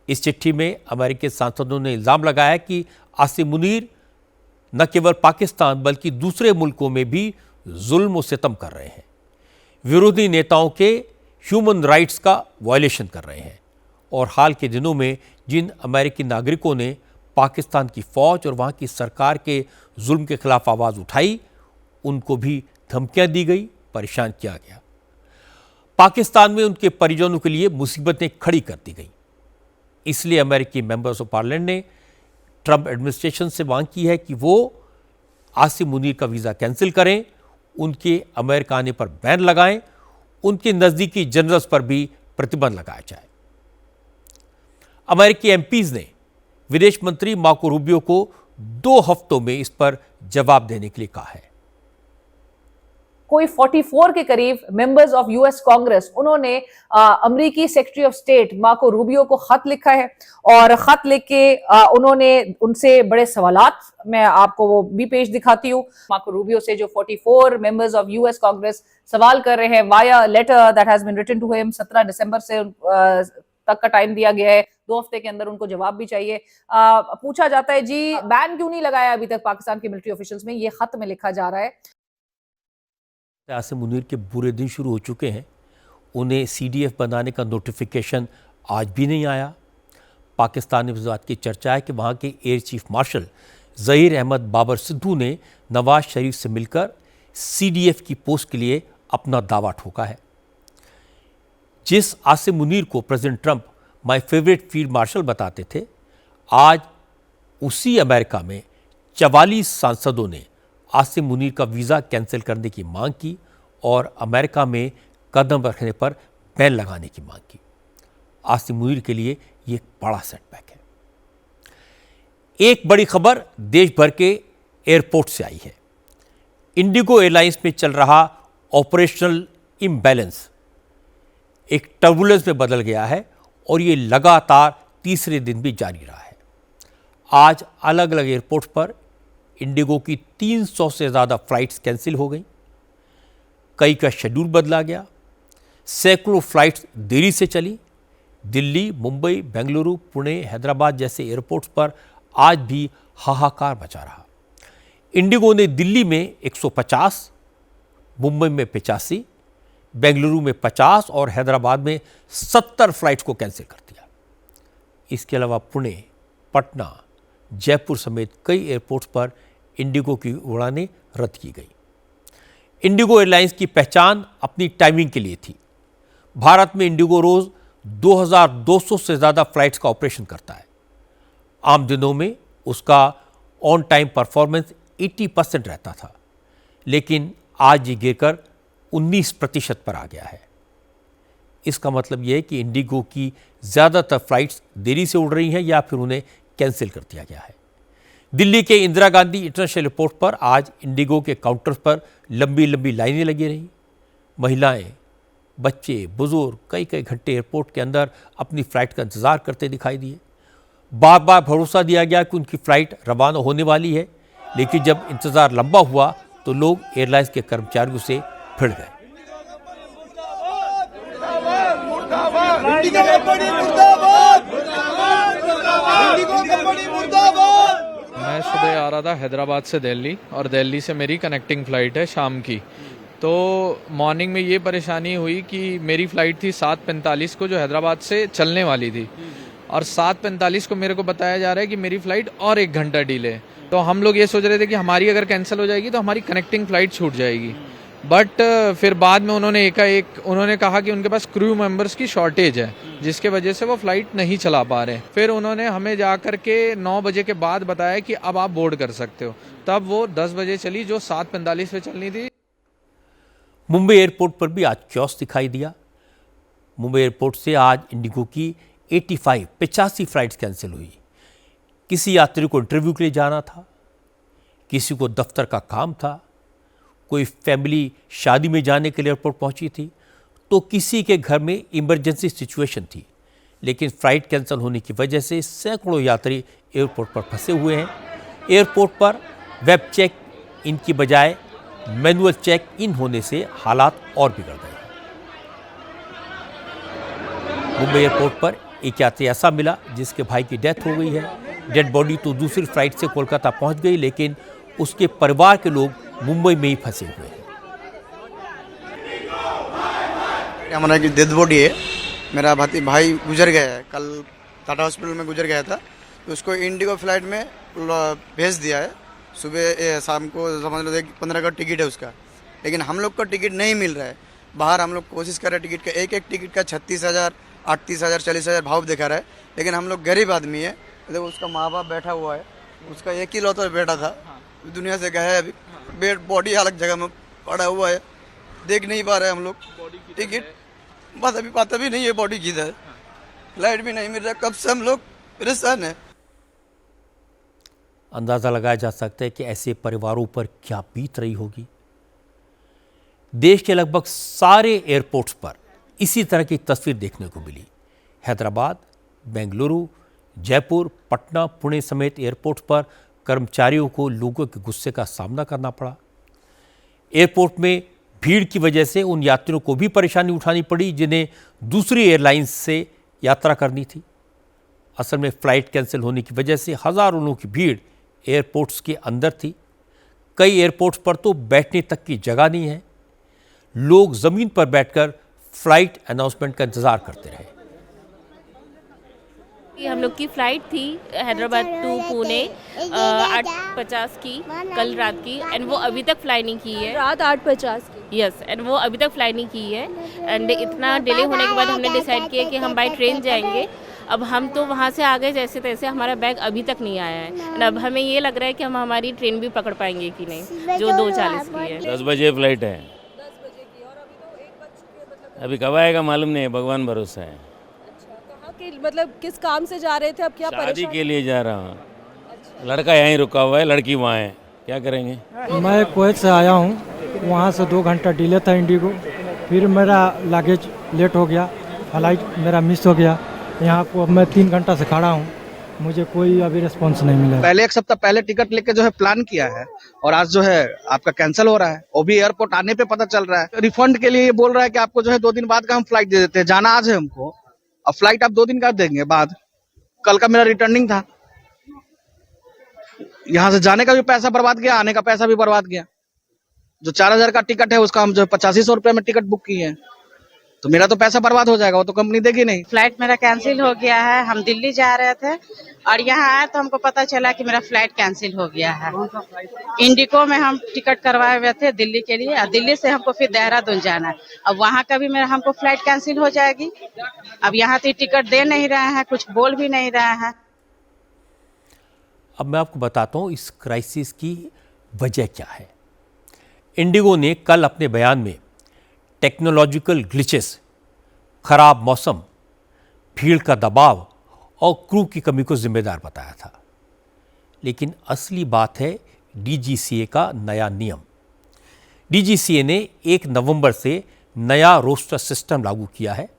इस चिट्ठी में अमेरिकी सांसदों ने इल्ज़ाम लगाया कि आसिम मुनीर न केवल पाकिस्तान बल्कि दूसरे मुल्कों में भी जुल्म और सितम कर रहे हैं, विरोधी नेताओं के ह्यूमन राइट्स का वायलेशन कर रहे हैं, और हाल के दिनों में जिन अमेरिकी नागरिकों ने पाकिस्तान की फ़ौज और वहाँ की सरकार के जुल्म के खिलाफ आवाज़ उठाई, उनको भी धमकियां दी गई, परेशान किया गया। पाकिस्तान में उनके परिजनों के लिए मुसीबतें खड़ी कर दी गई। इसलिए अमेरिकी मेंबर्स ऑफ पार्लियामेंट ने ट्रंप एडमिनिस्ट्रेशन से मांग की है कि वो आसिम मुनीर का वीज़ा कैंसिल करें, उनके अमेरिका आने पर बैन लगाएं, उनके नज़दीकी जनरल्स पर भी प्रतिबंध लगाया जाए। अमेरिकी एमपीज ने विदेश मंत्री मार्को रूबियो को 2 हफ्तों में इस पर जवाब देने के लिए कहा है। कोई 44 के करीब मेंबर्स ऑफ यूएस कांग्रेस, उन्होंने अमेरिकी secretary of state Marco Rubio को खत लिखा है और खत लिख के उन्होंने उनसे बड़े सवालात, मैं आपको वो भी पेज दिखाती हूँ। मार्को रूबियो से जो 44 मेंबर्स ऑफ यूएस कांग्रेस सवाल कर रहे हैं via letter that has been written to him, 17 दिसंबर से तक का टाइम दिया गया है, 2 हफ्ते के अंदर उनको जवाब भी चाहिए। पूछा जाता है जी बैन क्यों नहीं लगाया अभी तक पाकिस्तान के मिलिट्री ऑफिशियल्स में, ये खत में लिखा जा रहा है। आसिम मुनीर के बुरे दिन शुरू हो चुके हैं। उन्हें CDF बनाने का नोटिफिकेशन आज भी नहीं आया। पाकिस्तान में इस बात की चर्चा है कि वहाँ के air chief marshal Zaheer Ahmed Babar Sidhu ने नवाज शरीफ से मिलकर CDF की पोस्ट के लिए अपना दावा ठोका है। जिस आसिम मुनीर को president Trump my favourite field marshal बताते थे, आज उसी अमेरिका में 44 सांसदों ने आसिम मुनीर का वीज़ा कैंसिल करने की मांग की और अमेरिका में कदम रखने पर बैन लगाने की मांग की। आसिम मुनीर के लिए ये एक बड़ा सेटबैक है। एक बड़ी खबर देश भर के एयरपोर्ट से आई है। इंडिगो एयरलाइंस में चल रहा ऑपरेशनल इम्बैलेंस एक टर्बुलेंस में बदल गया है और ये लगातार तीसरे दिन भी जारी रहा है। आज अलग अलग एयरपोर्ट पर इंडिगो की 300 से ज़्यादा फ्लाइट्स कैंसिल हो गई, कई का शेड्यूल बदला गया, सैकड़ों फ्लाइट्स देरी से चली। दिल्ली, मुंबई, बेंगलुरु, पुणे, हैदराबाद जैसे एयरपोर्ट्स पर आज भी हाहाकार मचा रहा। इंडिगो ने दिल्ली में 150, मुंबई में 85, बेंगलुरु में 50 और हैदराबाद में 70 फ्लाइट्स को कैंसिल कर दिया। इसके अलावा पुणे, पटना, जयपुर समेत कई एयरपोर्ट्स पर इंडिगो की उड़ानें रद्द की गई। इंडिगो एयरलाइंस की पहचान अपनी टाइमिंग के लिए थी। भारत में इंडिगो रोज 2200 से ज़्यादा फ्लाइट्स का ऑपरेशन करता है। आम दिनों में उसका ऑन टाइम परफॉर्मेंस 80% रहता था, लेकिन आज ये गिरकर 19% पर आ गया है। इसका मतलब यह है कि इंडिगो की ज़्यादातर फ्लाइट्स देरी से उड़ रही हैं या फिर उन्हें कैंसिल कर दिया गया है। दिल्ली के इंदिरा गांधी इंटरनेशनल एयरपोर्ट पर आज इंडिगो के काउंटर्स पर लंबी लंबी लाइनें लगी रहीं। महिलाएं, बच्चे, बुजुर्ग कई कई घंटे एयरपोर्ट के अंदर अपनी फ़्लाइट का इंतज़ार करते दिखाई दिए। बार बार भरोसा दिया गया कि उनकी फ़्लाइट रवाना होने वाली है, लेकिन जब इंतज़ार लंबा हुआ तो लोग एयरलाइंस के कर्मचारियों से भिड़ गए। मैं सुबह आ रहा था हैदराबाद से दिल्ली और दिल्ली से मेरी कनेक्टिंग फ़्लाइट है शाम की। तो मॉर्निंग में ये परेशानी हुई कि मेरी फ़्लाइट थी 7:45 को जो हैदराबाद से चलने वाली थी और 7:45 को मेरे को बताया जा रहा है कि मेरी फ़्लाइट और 1 घंटा डिले है। तो हम लोग ये सोच रहे थे कि हमारी अगर कैंसिल हो जाएगी तो हमारी कनेक्टिंग फ़्लाइट छूट जाएगी। बट फिर बाद में उन्होंने उन्होंने कहा कि उनके पास क्रू मेंबर्स की शॉर्टेज है, जिसके वजह से वो फ्लाइट नहीं चला पा रहे। फिर उन्होंने हमें जाकर के 9 बजे के बाद बताया कि अब आप बोर्ड कर सकते हो। तब वो 10 बजे चली जो 7:45 पे चलनी थी। मुंबई एयरपोर्ट पर भी आज क्योस दिखाई दिया। मुंबई एयरपोर्ट से आज इंडिगो की 85 फ्लाइट्स कैंसिल हुई। किसी यात्री को इंटरव्यू के लिए जाना था, किसी को दफ्तर का काम था, कोई फैमिली शादी में जाने के लिए एयरपोर्ट पहुंची थी, तो किसी के घर में इमरजेंसी सिचुएशन थी। लेकिन फ़्लाइट कैंसिल होने की वजह से सैकड़ों यात्री एयरपोर्ट पर फंसे हुए हैं। एयरपोर्ट पर वेब चेक इन की बजाय मैनुअल चेक इन होने से हालात और बिगड़ गए। मुंबई एयरपोर्ट पर एक यात्री ऐसा मिला जिसके भाई की डेथ हो गई है। डेड बॉडी तो दूसरी फ्लाइट से कोलकाता पहुंच गई, लेकिन उसके परिवार के लोग मुंबई में ही फंसे हुए हैं। हमारा की डेड बॉडी है, मेरा भाई गुजर गया है, कल टाटा हॉस्पिटल में गुजर गया था, तो उसको इंडिगो फ्लाइट में भेज दिया है। सुबह शाम को समझ लो 15 का टिकट है उसका, लेकिन हम लोग को टिकट नहीं मिल रहा है। बाहर हम लोग कोशिश कर रहे हैं टिकट का, एक टिकट का 36,000 38 हज़ार 40 हज़ार भाव दिखा रहा है, लेकिन हम लोग गरीब आदमी है। देखो उसका माँ बाप बैठा हुआ है, उसका एक ही लौता बेटा था, दुनिया से गया है, अभी बॉडी अलग जगह में पड़ा हुआ है, देख नहीं पा रहे हम लोग। टिकट बस अभी पता भी नहीं है बॉडी किधर है, फ्लाइट भी नहीं मिल रहा, कब से हम लोग परेशान है। अंदाज़ा लगाया जा सकता है कि ऐसे परिवारों पर क्या बीत रही होगी। देश के लगभग सारे एयरपोर्ट्स पर इसी तरह की तस्वीर देखने को मिली। हैदराबाद, बेंगलुरु, जयपुर, पटना, पुणे समेत एयरपोर्ट्स पर कर्मचारियों को लोगों के गुस्से का सामना करना पड़ा। एयरपोर्ट में भीड़ की वजह से उन यात्रियों को भी परेशानी उठानी पड़ी जिन्हें दूसरी एयरलाइंस से यात्रा करनी थी। असल में फ़्लाइट कैंसिल होने की वजह से हज़ारों लोगों की भीड़ एयरपोर्ट्स के अंदर थी। कई एयरपोर्ट्स पर तो बैठने तक की जगह नहीं है। लोग ज़मीन पर बैठकर फ़्लाइट अनाउंसमेंट का इंतज़ार करते रहे। हम लोग की फ़्लाइट थी हैदराबाद टू पुणे 8:50 की कल रात की, एंड वो अभी तक फ्लाई नहीं की है। रात 8:50 की? यस, एंड वो अभी तक फ्लाई नहीं की है। एंड इतना डिले होने के बाद हमने डिसाइड किया कि हम बाय ट्रेन जाएंगे। अब हम तो वहाँ से आ गए जैसे तैसे, हमारा बैग अभी तक नहीं आया है। एंड अब हमें ये लग रहा है कि हम हमारी ट्रेन भी पकड़ पाएंगे कि नहीं, जो 2:40 की है। 10 बजे फ्लाइट है। 10 बजे की, और अभी तो 1 बज चुके हैं। मतलब अभी कब आएगा मालूम नहीं है, भगवान भरोसा है। कहाँ के, मतलब किस काम से जा रहे थे, अब क्या शादी के लिए जा रहा हूँ। लड़का यहीं रुका हुआ है, लड़की वहाँ है, क्या करेंगे। मैं कुवैत से आया हूँ, वहाँ से 2 घंटा डिले था इंडिगो, फिर मेरा लगेज लेट हो गया, फ्लाइट मेरा मिस हो गया। यहाँ को मैं 3 घंटा से खड़ा हूँ, मुझे कोई अभी रिस्पॉन्स नहीं मिला। पहले 1 सप्ताह पहले टिकट लेके जो है प्लान किया है, और आज जो है आपका कैंसिल हो रहा है। वो भी एयरपोर्ट आने पे पता चल रहा है। रिफंड के लिए ये बोल रहा है कि आपको जो है 2 दिन बाद का हम फ्लाइट दे देते हैं। जाना आज है हमको, अब फ्लाइट आप 2 दिन का देंगे बाद। कल का मेरा रिटर्निंग था, यहाँ से जाने का भी पैसा बर्बाद गया, आने का पैसा भी बर्बाद गया। जो 4000 का टिकट है उसका हम जो 8500 रुपये में टिकट बुक किए हैं, तो मेरा तो पैसा बर्बाद हो जाएगा, वो तो कंपनी देगी नहीं। फ्लाइट मेरा कैंसिल हो गया है। हम दिल्ली जा रहे थे और यहाँ आए तो हमको पता चला कि मेरा फ्लाइट कैंसिल हो गया है। इंडिगो में हम टिकट करवाए हुए थे दिल्ली के लिए, और दिल्ली से हमको फिर देहरादून जाना है। अब वहाँ का भी मेरा हमको फ्लाइट कैंसिल हो जाएगी। अब यहाँ तो टिकट दे नहीं रहे हैं, कुछ बोल भी नहीं रहे हैं। अब मैं आपको बताता हूँ इस क्राइसिस की वजह क्या है। इंडिगो ने कल अपने बयान में टेक्नोलॉजिकल ग्लिचेस, खराब मौसम, भीड़ का दबाव और क्रू की कमी को जिम्मेदार बताया था। लेकिन असली बात है डीजीसीए का नया नियम। डीजीसीए ने 1 नवंबर से नया रोस्टर सिस्टम लागू किया है।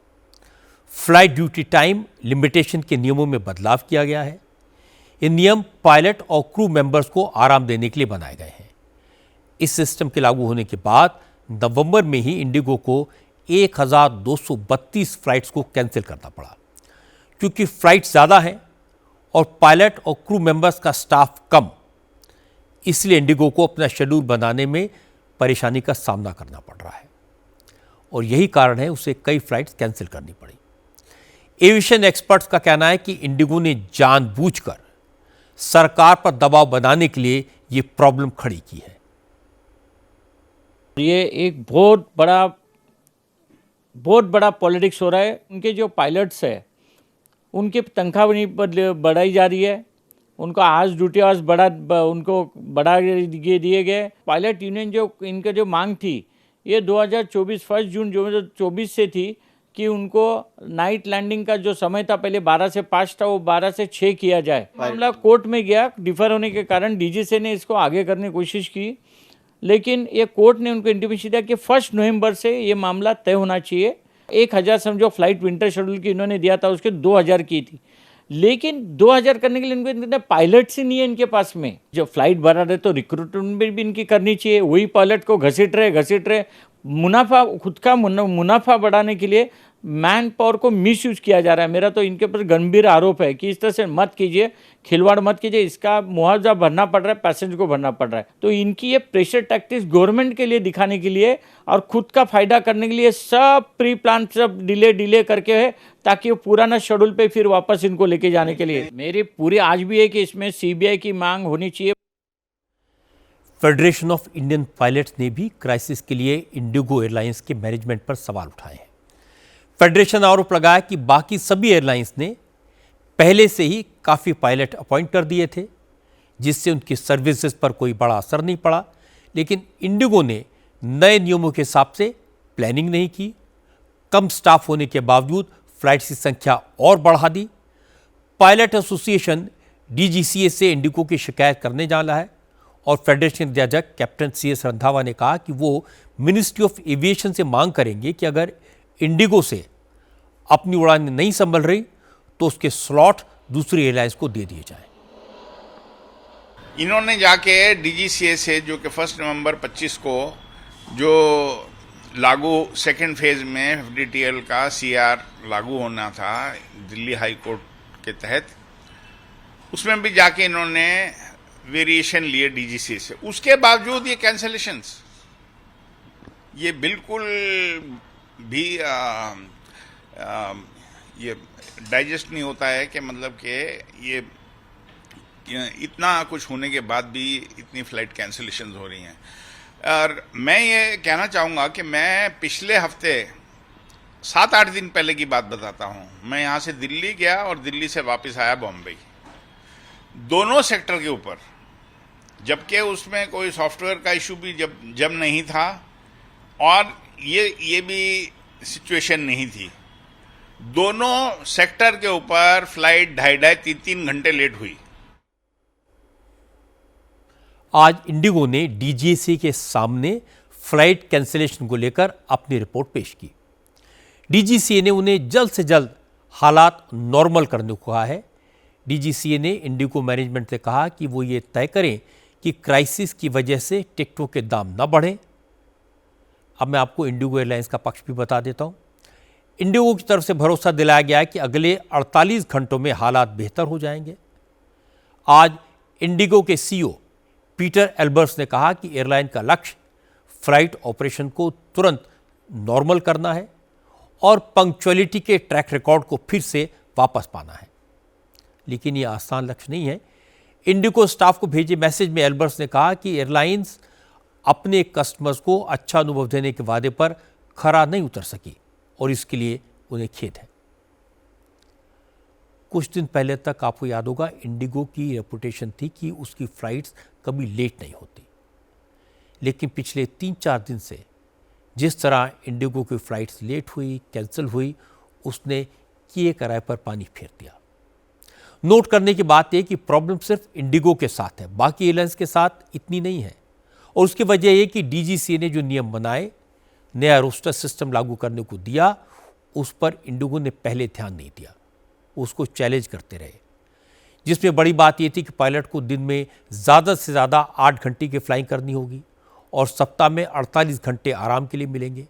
फ्लाइट ड्यूटी टाइम लिमिटेशन के नियमों में बदलाव किया गया है। ये नियम पायलट और क्रू मेंबर्स को आराम देने के लिए बनाए गए हैं। इस सिस्टम के लागू होने के बाद नवंबर में ही इंडिगो को 1232 फ्लाइट्स को कैंसिल करना पड़ा। क्योंकि फ्लाइट्स ज़्यादा हैं और पायलट और क्रू मेंबर्स का स्टाफ कम, इसलिए इंडिगो को अपना शेड्यूल बनाने में परेशानी का सामना करना पड़ रहा है और यही कारण है उसे कई फ्लाइट्स कैंसिल करनी पड़ी। एविएशन एक्सपर्ट्स का कहना है कि इंडिगो ने जानबूझकर सरकार पर दबाव बनाने के लिए ये प्रॉब्लम खड़ी की है। ये एक बहुत बड़ा पॉलिटिक्स हो रहा है। उनके जो पायलट्स है उनकी तनख्वाह बढ़ाई जा रही है, उनको आज ड्यूटी आवर्स उनको बढ़ा दिए गए। पायलट यूनियन जो इनका जो मांग थी ये 2024 1 जून 2024 से थी कि उनको नाइट लैंडिंग का जो समय था पहले 12 से 5 था, वो 12 से 6 किया जाए। मामला कोर्ट में गया, डिफर होने के कारण डीजीसीए ने इसको आगे करने की कोशिश की, लेकिन ये कोर्ट ने उनको इंटिमेशन दिया कि 1 नवंबर से ये मामला तय होना चाहिए। 1000 समझो फ्लाइट विंटर शेड्यूल की इन्होंने दिया था, उसके 2000 की थी, लेकिन 2000 करने के लिए इनको पायलट्स ही नहीं है इनके पास में। जो फ्लाइट बढ़ा रहे तो रिक्रूटमेंट भी इनकी करनी चाहिए। वही पायलट को घसीट रहे मुनाफा, खुद का मुनाफा बढ़ाने के लिए मैन पावर को मिसयूज किया जा रहा है। मेरा तो इनके ऊपर गंभीर आरोप है कि इस तरह से मत कीजिए, खिलवाड़ मत कीजिए। इसका मुआवजा भरना पड़ रहा है, पैसेंजर को भरना पड़ रहा है। तो इनकी ये प्रेशर टैक्टिक्स गवर्नमेंट के लिए दिखाने के लिए और खुद का फायदा करने के लिए सब प्री प्लान सब डिले करके है, ताकि वो पुराना शेड्यूल पे फिर वापस इनको लेके जाने के लिए। मेरी पूरी आज भी है कि इसमें सीबीआई की मांग होनी चाहिए। फेडरेशन ऑफ इंडियन पायलट्स ने भी क्राइसिस के लिए इंडिगो एयरलाइंस के मैनेजमेंट पर सवाल उठाए हैं। फेडरेशन आरोप लगाया कि बाकी सभी एयरलाइंस ने पहले से ही काफ़ी पायलट अपॉइंट कर दिए थे, जिससे उनकी सर्विसेज पर कोई बड़ा असर नहीं पड़ा। लेकिन इंडिगो ने नए नियमों के हिसाब से प्लानिंग नहीं की। कम स्टाफ होने के बावजूद फ्लाइट्स की संख्या और बढ़ा दी। पायलट एसोसिएशन डीजीसीए से इंडिगो की शिकायत करने जा रहा है और फेडरेशन के अध्यक्ष कैप्टन CS रंधावा ने कहा कि वो मिनिस्ट्री ऑफ एविएशन से मांग करेंगे कि अगर इंडिगो से अपनी उड़ानें नहीं संभल रही तो उसके स्लॉट दूसरी एयरलाइंस को दे दिए जाएं। इन्होंने जाके डीजीसीए से, जो कि 1 नवंबर 25 को जो लागू सेकेंड फेज में FDTL का CR लागू होना था दिल्ली हाई कोर्ट के तहत, उसमें भी जाके इन्होंने वेरिएशन लिए डीजीसीए से। उसके बावजूद ये कैंसलेशंस, ये बिल्कुल भी ये डाइजेस्ट नहीं होता है कि मतलब कि ये इतना कुछ होने के बाद भी इतनी फ्लाइट कैंसलेशंस हो रही हैं। और मैं ये कहना चाहूँगा कि मैं पिछले हफ्ते 7-8 दिन पहले की बात बताता हूँ। मैं यहाँ से दिल्ली गया और दिल्ली से वापस आया बॉम्बे, दोनों सेक्टर के ऊपर, जबकि उसमें कोई सॉफ्टवेयर का इशू भी जब नहीं था और ये भी सिचुएशन नहीं थी। दोनों सेक्टर के ऊपर फ्लाइट 2.5-3 घंटे लेट हुई। आज इंडिगो ने डीजीसीए के सामने फ्लाइट कैंसिलेशन को लेकर अपनी रिपोर्ट पेश की। डीजीसीए ने उन्हें जल्द से जल्द हालात नॉर्मल करने को कहा है। डीजीसीए ने इंडिगो मैनेजमेंट से कहा कि वो ये तय करें कि क्राइसिस की वजह से टिकटों के दाम न बढ़ें। अब मैं आपको इंडिगो एयरलाइंस का पक्ष भी बता देता हूं। इंडिगो की तरफ से भरोसा दिलाया गया है कि अगले 48 घंटों में हालात बेहतर हो जाएंगे। आज इंडिगो के CEO पीटर एल्बर्ट्स ने कहा कि एयरलाइन का लक्ष्य फ्लाइट ऑपरेशन को तुरंत नॉर्मल करना है और पंक्चुअलिटी के ट्रैक रिकॉर्ड को फिर से वापस पाना है। लेकिन ये आसान लक्ष्य नहीं है। इंडिगो स्टाफ को भेजे मैसेज में एल्बर्ट्स ने कहा कि एयरलाइंस अपने कस्टमर्स को अच्छा अनुभव देने के वादे पर खरा नहीं उतर सकी और इसके लिए उन्हें खेद है। कुछ दिन पहले तक आपको याद होगा इंडिगो की रेपुटेशन थी कि उसकी फ्लाइट्स कभी लेट नहीं होती, लेकिन पिछले 3-4 दिन से जिस तरह इंडिगो की फ्लाइट्स लेट हुई, कैंसिल हुई, उसने किए कराए पर पानी फेर दिया। नोट करने की बात यह कि प्रॉब्लम सिर्फ इंडिगो के साथ है, बाकी एयरलाइंस के साथ इतनी नहीं है। और उसकी वजह यह कि डीजीसीए ने जो नियम बनाए, नया रोस्टर सिस्टम लागू करने को दिया, उस पर इंडिगो ने पहले ध्यान नहीं दिया, उसको चैलेंज करते रहे। जिसमें बड़ी बात यह थी कि पायलट को दिन में ज़्यादा से ज़्यादा 8 घंटे की फ्लाइंग करनी होगी और सप्ताह में 48 घंटे आराम के लिए मिलेंगे।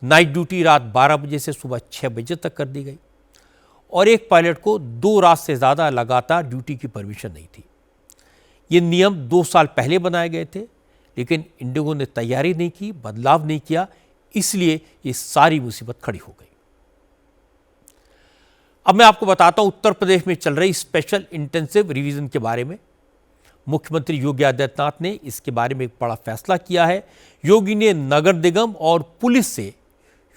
नाइट ड्यूटी रात 12 बजे से सुबह 6 बजे तक कर दी गई और एक पायलट को 2 रात से ज़्यादा लगातार ड्यूटी की परमिशन नहीं थी। ये नियम 2 साल पहले बनाए गए थे, लेकिन इंडिगो ने तैयारी नहीं की, बदलाव नहीं किया, इसलिए ये सारी मुसीबत खड़ी हो गई। अब मैं आपको बताता हूं उत्तर प्रदेश में चल रही स्पेशल इंटेंसिव रिवीजन के बारे में। मुख्यमंत्री योगी आदित्यनाथ ने इसके बारे में एक बड़ा फैसला किया है। योगी ने नगर निगम और पुलिस से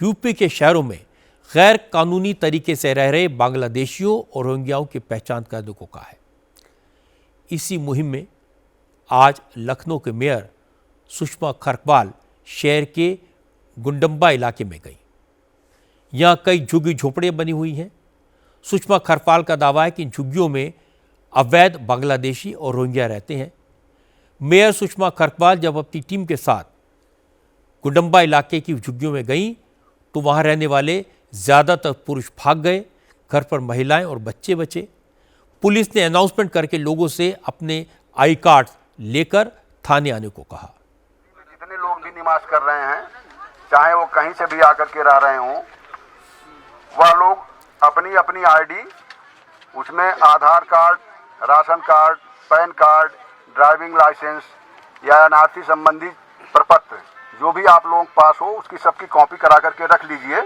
यूपी के शहरों में गैर कानूनी तरीके से रह रहे बांग्लादेशियों और रोहिंग्याओं की पहचान करने को कहा है। इसी मुहिम में आज लखनऊ के मेयर सुषमा खरकवाल शहर के गुंडम्बा इलाके में गई। यहाँ कई झुग्गी झोपड़ियाँ बनी हुई हैं। सुषमा खरकवाल का दावा है कि इन झुग्गियों में अवैध बांग्लादेशी और रोहिंग्या रहते हैं। मेयर सुषमा खरकवाल जब अपनी टीम के साथ गुंडम्बा इलाके की झुग्गियों में गईं तो वहाँ रहने वाले ज़्यादातर पुरुष भाग गए, घर पर महिलाएं और बच्चे बचे। पुलिस ने अनाउंसमेंट करके लोगों से अपने आई कार्ड लेकर थाने आने को कहा। जितने लोग भी निवास कर रहे हैं, चाहे वो कहीं से भी आकर के रह रहे हों, वह लोग अपनी अपनी आईडी, उसमें Aadhaar card, ration card, PAN card, driving licence या एनआरसी संबंधी प्रपत्र जो भी आप लोगों के पास हो, उसकी सबकी कॉपी करा करके रख लीजिए।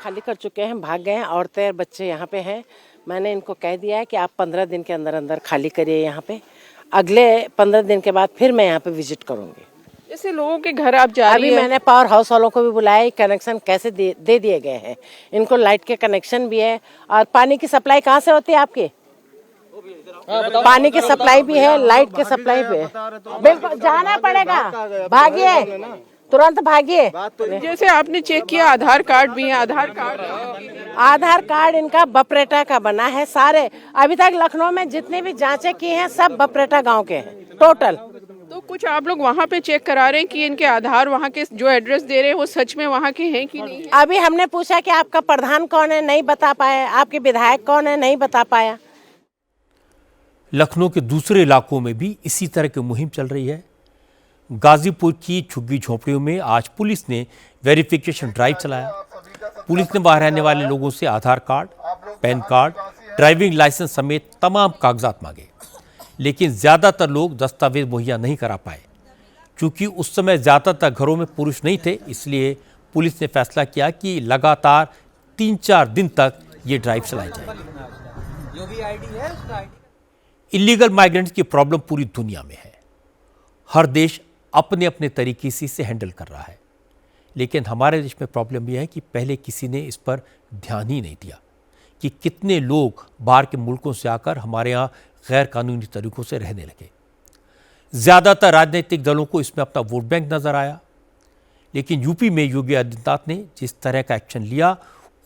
खाली कर चुके हैं, भाग गए हैं। औरतें और बच्चे यहाँ पे हैं। मैंने इनको कह दिया है कि आप 15 दिन के अंदर अंदर खाली करिए यहाँ पे। अगले 15 दिन के बाद फिर मैं यहाँ पे विजिट करूँगी। जैसे लोगों के घर आप जा रही अभी हैं। मैंने पावर हाउस वालों को भी बुलाया, कनेक्शन कैसे दे दिए गए हैं। इनको लाइट के कनेक्शन भी है और पानी की सप्लाई कहाँ से होती है आपकी? पानी की सप्लाई भी है, लाइट की सप्लाई भी है। बिल्कुल जाना पड़ेगा, भागिए, तुरंत भागिए। जैसे आपने चेक किया आधार कार्ड भी है, आधार कार्ड इनका बपरेटा का बना है। सारे अभी तक लखनऊ में जितने भी जांचें की हैं सब बपरेटा गांव के हैं टोटल। तो कुछ आप लोग वहाँ पे चेक करा रहे हैं कि इनके आधार वहाँ के जो एड्रेस दे रहे हैं वो सच में वहाँ के हैं कि नहीं? अभी हमने पूछा कि आपका प्रधान कौन है, नहीं बता पाया। आपके विधायक कौन है, नहीं बता पाया। लखनऊ के दूसरे इलाकों में भी इसी तरह की मुहिम चल रही है। गाजीपुर की झुग्गी झोंपड़ियों में आज पुलिस ने वेरिफिकेशन ड्राइव चलाया। पुलिस ने बाहर रहने वाले लोगों से Aadhaar card, PAN card, driving licence समेत तमाम कागजात मांगे, लेकिन ज़्यादातर लोग दस्तावेज मुहैया नहीं करा पाए। क्योंकि उस समय ज़्यादातर घरों में पुरुष नहीं थे, इसलिए पुलिस ने फैसला किया कि लगातार 3-4 दिन तक ये ड्राइव चलाई जाएगी। इलीगल माइग्रेंट्स की प्रॉब्लम पूरी दुनिया में है। हर देश अपने अपने तरीके से इसे हैंडल कर रहा है, लेकिन हमारे देश में प्रॉब्लम यह है कि पहले किसी ने इस पर ध्यान ही नहीं दिया कि कितने लोग बाहर के मुल्कों से आकर हमारे यहाँ गैर कानूनी तरीकों से रहने लगे। ज़्यादातर राजनीतिक दलों को इसमें अपना वोट बैंक नजर आया, लेकिन यूपी में योगी आदित्यनाथ ने जिस तरह का एक्शन लिया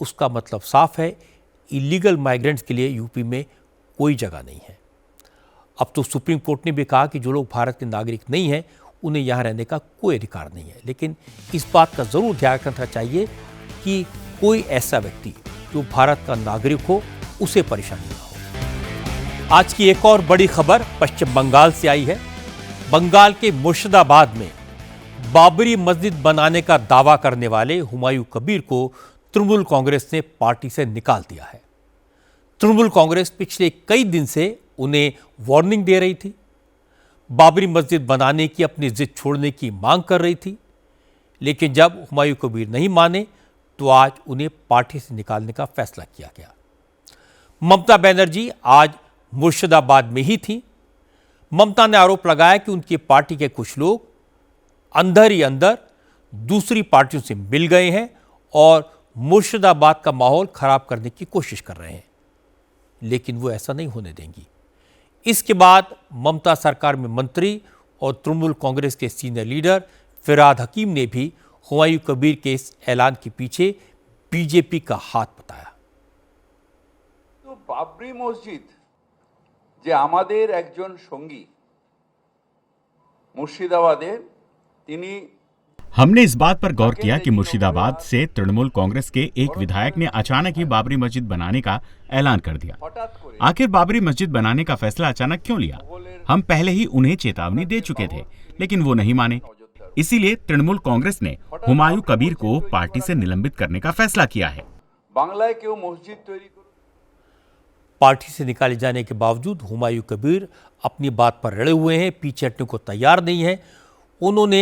उसका मतलब साफ है, इलीगल माइग्रेंट्स के लिए यूपी में कोई जगह नहीं है। अब तो सुप्रीम कोर्ट ने भी कहा कि जो लोग भारत के नागरिक नहीं हैं उन्हें यहाँ रहने का कोई अधिकार नहीं है, लेकिन इस बात का ज़रूर ध्यान रखना चाहिए कि कोई ऐसा व्यक्ति जो भारत का नागरिक हो उसे परेशानी ना हो। आज की एक और बड़ी खबर पश्चिम बंगाल से आई है। बंगाल के मुर्शिदाबाद में बाबरी मस्जिद बनाने का दावा करने वाले हुमायूं कबीर को तृणमूल कांग्रेस ने पार्टी से निकाल दिया है। तृणमूल कांग्रेस पिछले कई दिन से उन्हें वार्निंग दे रही थी, बाबरी मस्जिद बनाने की अपनी जिद छोड़ने की मांग कर रही थी, लेकिन जब हुमायूं कबीर नहीं माने तो आज उन्हें पार्टी से निकालने का फैसला किया गया। ममता बनर्जी आज मुर्शिदाबाद में ही थी। ममता ने आरोप लगाया कि उनकी पार्टी के कुछ लोग अंदर ही अंदर दूसरी पार्टियों से मिल गए हैं और मुर्शिदाबाद का माहौल खराब करने की कोशिश कर रहे हैं, लेकिन वो ऐसा नहीं होने देंगी। इसके बाद ममता सरकार में मंत्री और तृणमूल कांग्रेस के सीनियर लीडर फिरहाद हकीम ने भी हुमायूं कबीर के इस ऐलान के पीछे बीजेपी का हाथ बताया। तो बाबरी मस्जिद যে আমাদের একজন সঙ্গী মুর্শিদাবাদের তিনি हमने इस बात पर गौर किया कि मुर्शिदाबाद से तृणमूल कांग्रेस के एक विधायक ने अचानक ही बाबरी मस्जिद बनाने का ऐलान कर दिया। आखिर बाबरी मस्जिद बनाने का फैसला अचानक क्यों लिया? हम पहले ही उन्हें चेतावनी दे चुके थे, लेकिन वो नहीं माने। इसीलिए तृणमूल कांग्रेस ने हुमायूं कबीर को पार्टी से निलंबित करने का फैसला किया है। बांग्लाয় কেউ মসজিদ তৈরি पार्टी से निकाले जाने के बावजूद हुमायूं कबीर अपनी बात पर अड़े हुए हैं, पीछे हटने को तैयार नहीं है। उन्होंने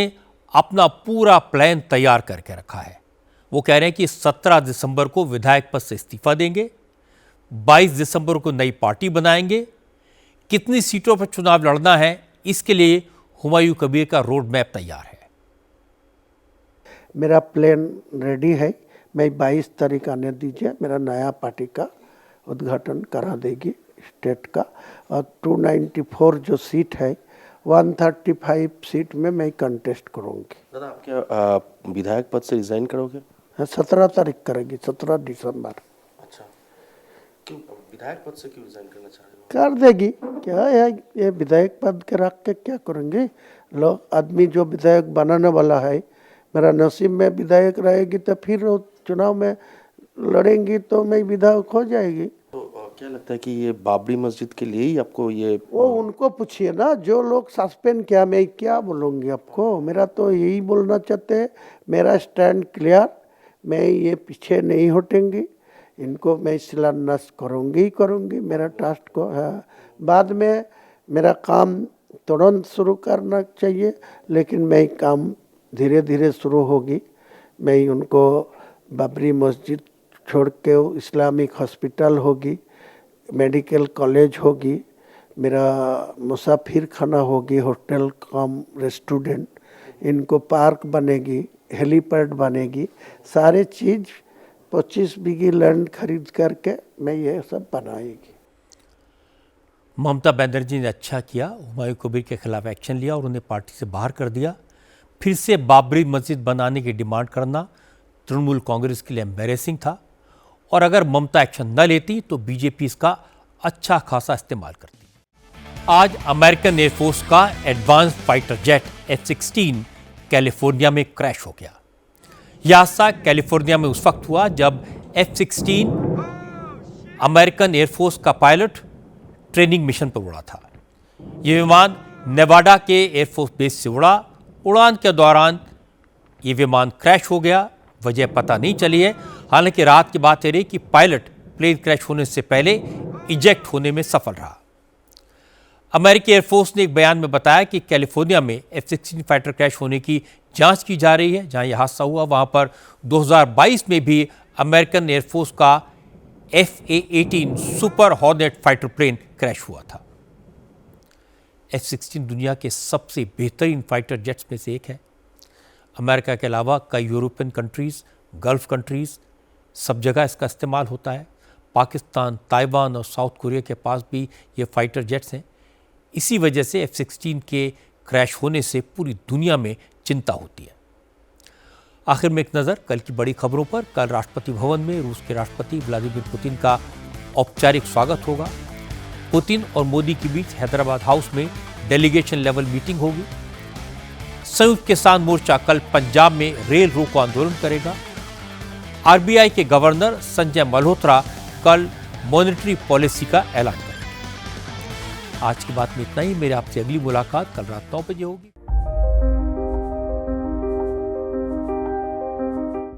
अपना पूरा प्लान तैयार करके रखा है। वो कह रहे हैं कि 17 दिसंबर को विधायक पद से इस्तीफा देंगे, 22 दिसंबर को नई पार्टी बनाएंगे। कितनी सीटों पर चुनाव लड़ना है, इसके लिए हुमायूं कबीर का रोड मैप तैयार है। मेरा प्लान रेडी है। मैं 22 तारीख आने दीजिए, मेरा नया पार्टी का उद्घाटन करा देगी स्टेट का। और 294 जो सीट है 135 सीट में मैं कंटेस्ट करूंगी। दादा, आप क्या विधायक पद से रिजाइन करोगे? 17 तारीख करेगी, 17 दिसंबर। अच्छा, क्यों विधायक पद से क्यों रिजाइन करना चाह रहे हो? कर देगी, क्या है ये विधायक पद के रख के क्या करेंगे लोग? आदमी जो विधायक बनाने वाला है, मेरा नसीब में विधायक रहेगी तो फिर चुनाव में लड़ेंगी तो मैं विधायक हो जाएगी। तो क्या लगता है कि ये बाबरी मस्जिद के लिए ही आपको ये वो उनको पूछिए ना, जो लोग सस्पेंड किया। मैं क्या बोलूँगी आपको? मेरा तो यही बोलना चाहते हैं, मेरा स्टैंड क्लियर। मैं ये पीछे नहीं हटेंगी, इनको मैं शिलान्यास करूँगी ही करूँगी मेरा ट्रस्ट को। हाँ, बाद में मेरा काम तुरंत शुरू करना चाहिए, लेकिन मैं काम धीरे धीरे शुरू होगी। मैं उनको बाबरी मस्जिद छोड़ के इस्लामिक हॉस्पिटल होगी, मेडिकल कॉलेज होगी, मेरा मुसाफिर खाना होगी, होटल कम रेस्टोरेंट, इनको पार्क बनेगी, हेलीपैड बनेगी, सारे चीज़ 25 बीघी लैंड खरीद करके मैं ये सब बनाएगी। ममता बनर्जी ने अच्छा किया, हुमायूं कबीर के खिलाफ एक्शन लिया और उन्हें पार्टी से बाहर कर दिया। फिर से बाबरी मस्जिद बनाने की डिमांड करना तृणमूल कांग्रेस के लिए एम्बैरेसिंग था और अगर ममता एक्शन न लेती तो बीजेपी इसका अच्छा खासा इस्तेमाल करती। आज अमेरिकन एयरफोर्स का advance fighter jet F-16 California में क्रैश हो गया। यह हादसा कैलिफोर्निया में उस वक्त हुआ जब F-16 अमेरिकन एयरफोर्स का पायलट ट्रेनिंग मिशन पर उड़ा था। यह विमान नेवाडा के एयरफोर्स बेस से उड़ा। उड़ान के दौरान यह विमान क्रैश हो गया। वजह पता नहीं चली है। हालांकि रात की बात है रही कि पायलट प्लेन क्रैश होने से पहले इजेक्ट होने में सफल रहा। अमेरिकी एयरफोर्स ने एक बयान में बताया कि कैलिफोर्निया में F-16 फाइटर क्रैश होने की जांच की जा रही है। जहां यह हादसा हुआ वहां पर 2022 में भी अमेरिकन एयरफोर्स का FA-18 super hornet fighter plane crash हुआ था। F-16 दुनिया के सबसे बेहतरीन फाइटर जेट्स में से एक है। अमेरिका के अलावा कई यूरोपियन कंट्रीज़, गल्फ कंट्रीज़, सब जगह इसका इस्तेमाल होता है। पाकिस्तान, ताइवान और साउथ कोरिया के पास भी ये फाइटर जेट्स हैं। इसी वजह से F-16 के क्रैश होने से पूरी दुनिया में चिंता होती है। आखिर में एक नज़र कल की बड़ी खबरों पर। कल राष्ट्रपति भवन में रूस के राष्ट्रपति व्लादिमीर पुतिन का औपचारिक स्वागत होगा। पुतिन और मोदी के बीच हैदराबाद हाउस में डेलीगेशन लेवल मीटिंग होगी। संयुक्त किसान मोर्चा कल पंजाब में रेल रोको आंदोलन करेगा। RBI के गवर्नर संजय मल्होत्रा कल मॉनेटरी पॉलिसी का ऐलान करेंगे। आज की बात में इतना ही। मेरे आपसे अगली मुलाकात कल रात 9 बजे होगी।